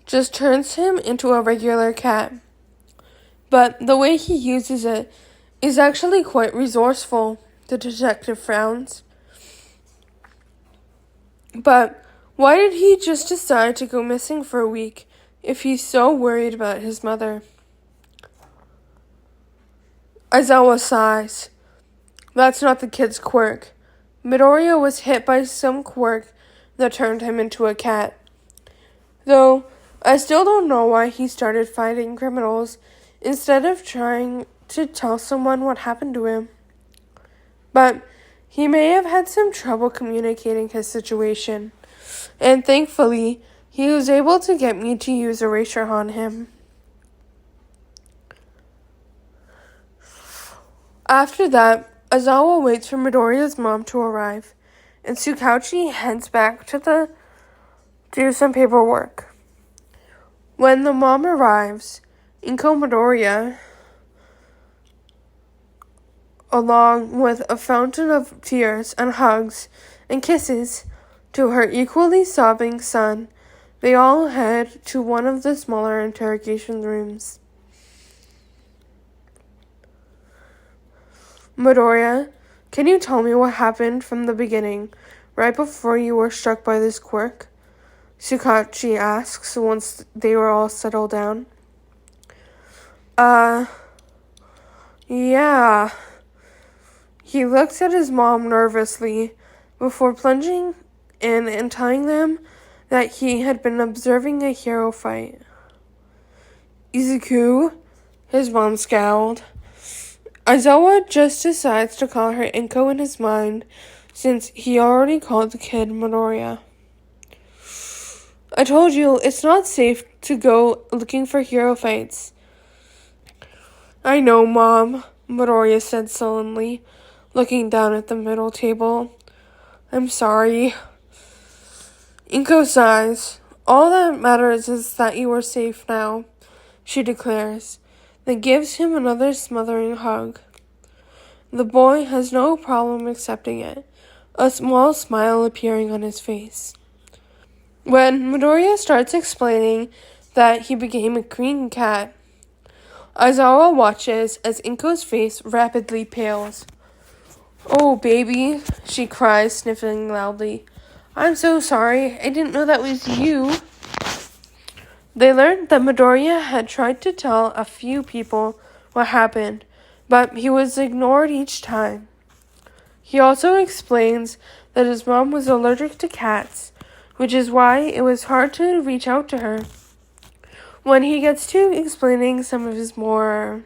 just turns him into a regular cat. But the way he uses it is actually quite resourceful, the detective frowns. But why did he just decide to go missing for a week if he's so worried about his mother? Aizawa sighs. That's not the kid's quirk. Midoriya was hit by some quirk that turned him into a cat. Though, I still don't know why he started fighting criminals instead of trying to tell someone what happened to him. But he may have had some trouble communicating his situation, and thankfully, he was able to get me to use erasure on him. After that, Aizawa waits for Midoriya's mom to arrive, and Tsukauchi heads back to do some paperwork. When the mom arrives, Inko Midoriya, along with a fountain of tears and hugs and kisses to her equally sobbing son, they all head to one of the smaller interrogation rooms. Midoriya, can you tell me what happened from the beginning, right before you were struck by this quirk? Tsukauchi asks once they were all settled down. Yeah. He looks at his mom nervously before plunging in and telling them that he had been observing a hero fight. Izuku, his mom scowled. Aizawa just decides to call her Inko in his mind, since he already called the kid Midoriya. I told you, it's not safe to go looking for hero fights. I know, Mom, Midoriya said sullenly, looking down at the middle table. I'm sorry. Inko sighs. All that matters is that you are safe now, she declares, then gives him another smothering hug. The boy has no problem accepting it, a small smile appearing on his face. When Midoriya starts explaining that he became a green cat, Aizawa watches as Inko's face rapidly pales. Oh, baby, she cries, sniffling loudly. I'm so sorry. I didn't know that was you. They learned that Midoriya had tried to tell a few people what happened, but he was ignored each time. He also explains that his mom was allergic to cats, which is why it was hard to reach out to her. When he gets to explaining some of his more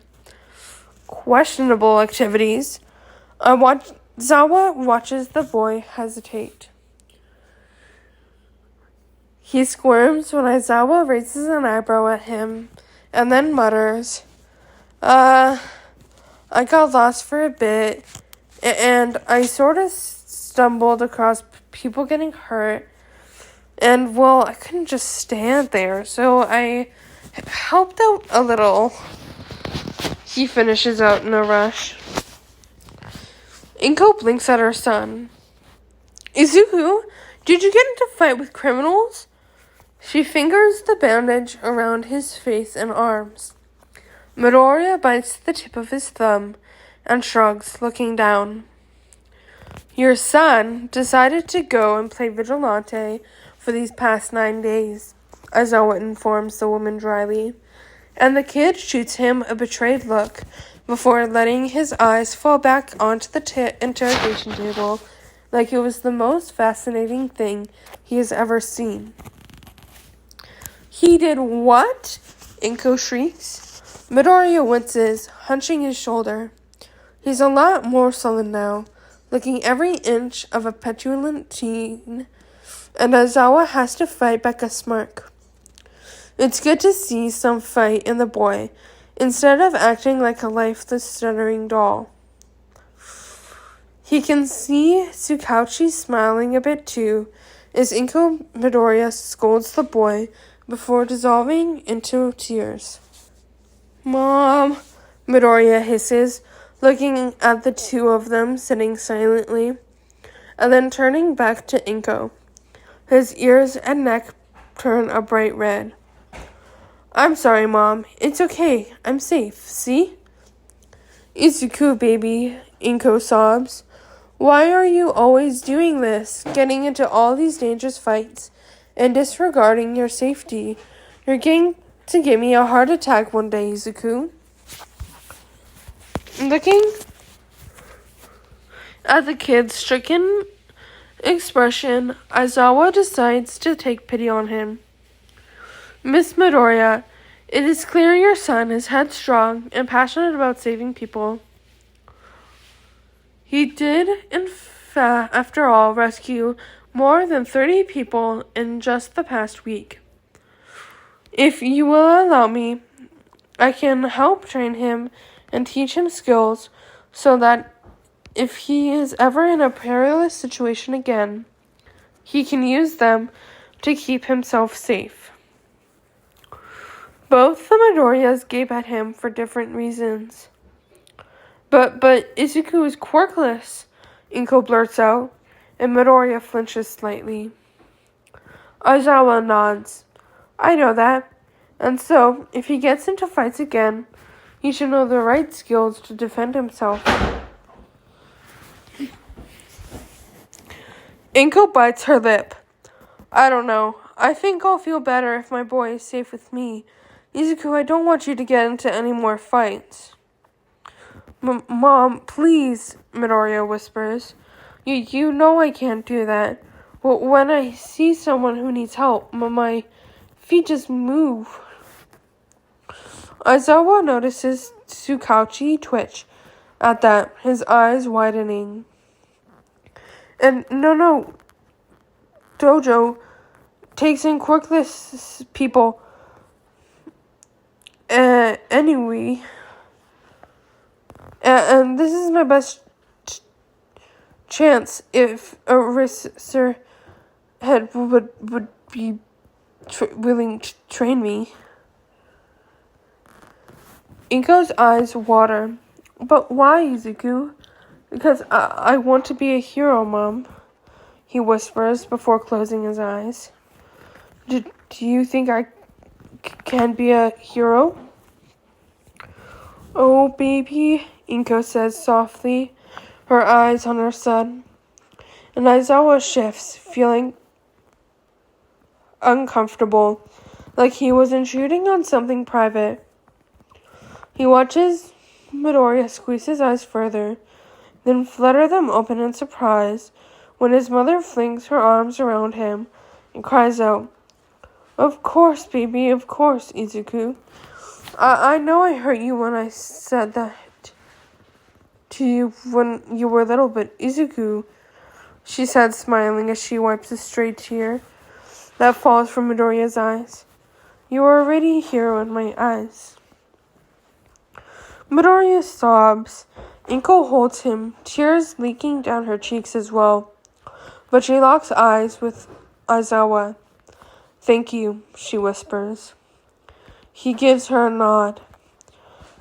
questionable activities, Zawa watches the boy hesitate. He squirms when Aizawa raises an eyebrow at him and then mutters, I got lost for a bit and I sort of stumbled across people getting hurt and, well, I couldn't just stand there, so I helped out a little. He finishes out in a rush. Inko blinks at her son. Izuku, did you get into a fight with criminals? She fingers the bandage around his face and arms. Midoriya bites the tip of his thumb and shrugs, looking down. Your son decided to go and play Vigilante for these past 9 days, Aizawa informs the woman dryly, and the kid shoots him a betrayed look before letting his eyes fall back onto the interrogation table like it was the most fascinating thing he has ever seen. He did what? Inko shrieks. Midoriya winces, hunching his shoulder. He's a lot more sullen now, looking every inch of a petulant teen, and Aizawa has to fight back a smirk. It's good to see some fight in the boy, instead of acting like a lifeless, stuttering doll. He can see Tsukauchi smiling a bit too, as Inko Midoriya scolds the boy before dissolving into tears. "Mom," Midoriya hisses, looking at the two of them sitting silently, and then turning back to Inko. His ears and neck turn a bright red. "I'm sorry, Mom. It's okay. I'm safe. See?" "Izuku, baby," Inko sobs. "Why are you always doing this, getting into all these dangerous fights, and disregarding your safety? You're going to give me a heart attack one day, Izuku." Looking at the kid's stricken expression, Aizawa decides to take pity on him. "Miss Midoriya, it is clear your son is headstrong and passionate about saving people. He did, after all, rescue more than 30 people in just the past week. If you will allow me, I can help train him and teach him skills so that if he is ever in a perilous situation again, he can use them to keep himself safe." Both the Midoriyas gape at him for different reasons. But Izuku is quirkless," Inko blurts out, and Midoriya flinches slightly. Aizawa nods. "I know that. And so, if he gets into fights again, he should know the right skills to defend himself." Inko bites her lip. "I don't know. I think I'll feel better if my boy is safe with me. Izuku, I don't want you to get into any more fights." Mom, please," Midoriya whispers. You know I can't do that. When I see someone who needs help, my feet just move." Aizawa notices Tsukauchi twitch at that, his eyes widening. "And no, Dojo takes in quirkless people. Anyway, and this is my best chance if a racer head would be willing to train me." Inko's eyes water. "But why, Izuku?" "Because I want to be a hero, Mom," he whispers before closing his eyes. Do you think I can be a hero?" "Oh, baby," Inko says softly, her eyes on her son. And Aizawa shifts, feeling uncomfortable, like he was intruding on something private. He watches Midoriya squeeze his eyes further, then flutter them open in surprise when his mother flings her arms around him and cries out, "Of course, baby, of course, Izuku. I know I hurt you when I said that to you when you were little, but Izuku," she said, smiling as she wipes a stray tear that falls from Midoriya's eyes. "You are already a hero in my eyes." Midoriya sobs. Inko holds him, tears leaking down her cheeks as well. But she locks eyes with Aizawa. "Thank you," she whispers. He gives her a nod.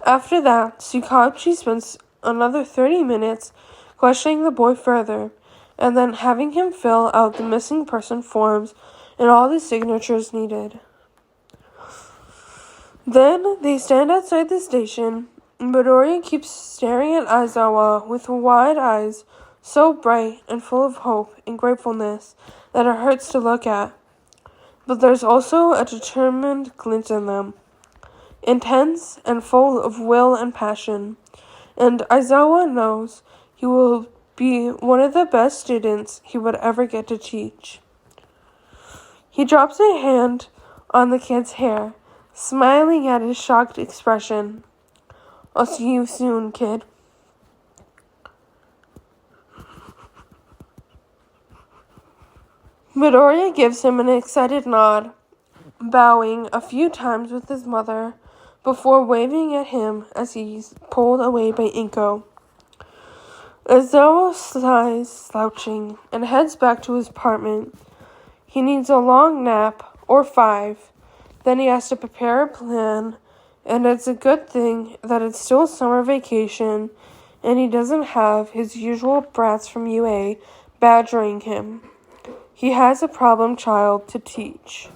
After that, Tsukauchi spends another 30 minutes questioning the boy further, and then having him fill out the missing person forms and all the signatures needed. Then they stand outside the station. Midoriya keeps staring at Aizawa with wide eyes, so bright and full of hope and gratefulness that it hurts to look at. But there's also a determined glint in them, intense and full of will and passion. And Aizawa knows he will be one of the best students he would ever get to teach. He drops a hand on the kid's hair, smiling at his shocked expression. I'll see you soon, kid. Midoriya gives him an excited nod, bowing a few times with his mother before waving at him as he's pulled away by Inko. Aizawa sighs, slouching, and heads back to his apartment. He needs a long nap, or 5. Then he has to prepare a plan, and it's a good thing that it's still summer vacation and he doesn't have his usual brats from UA badgering him. He has a problem child to teach.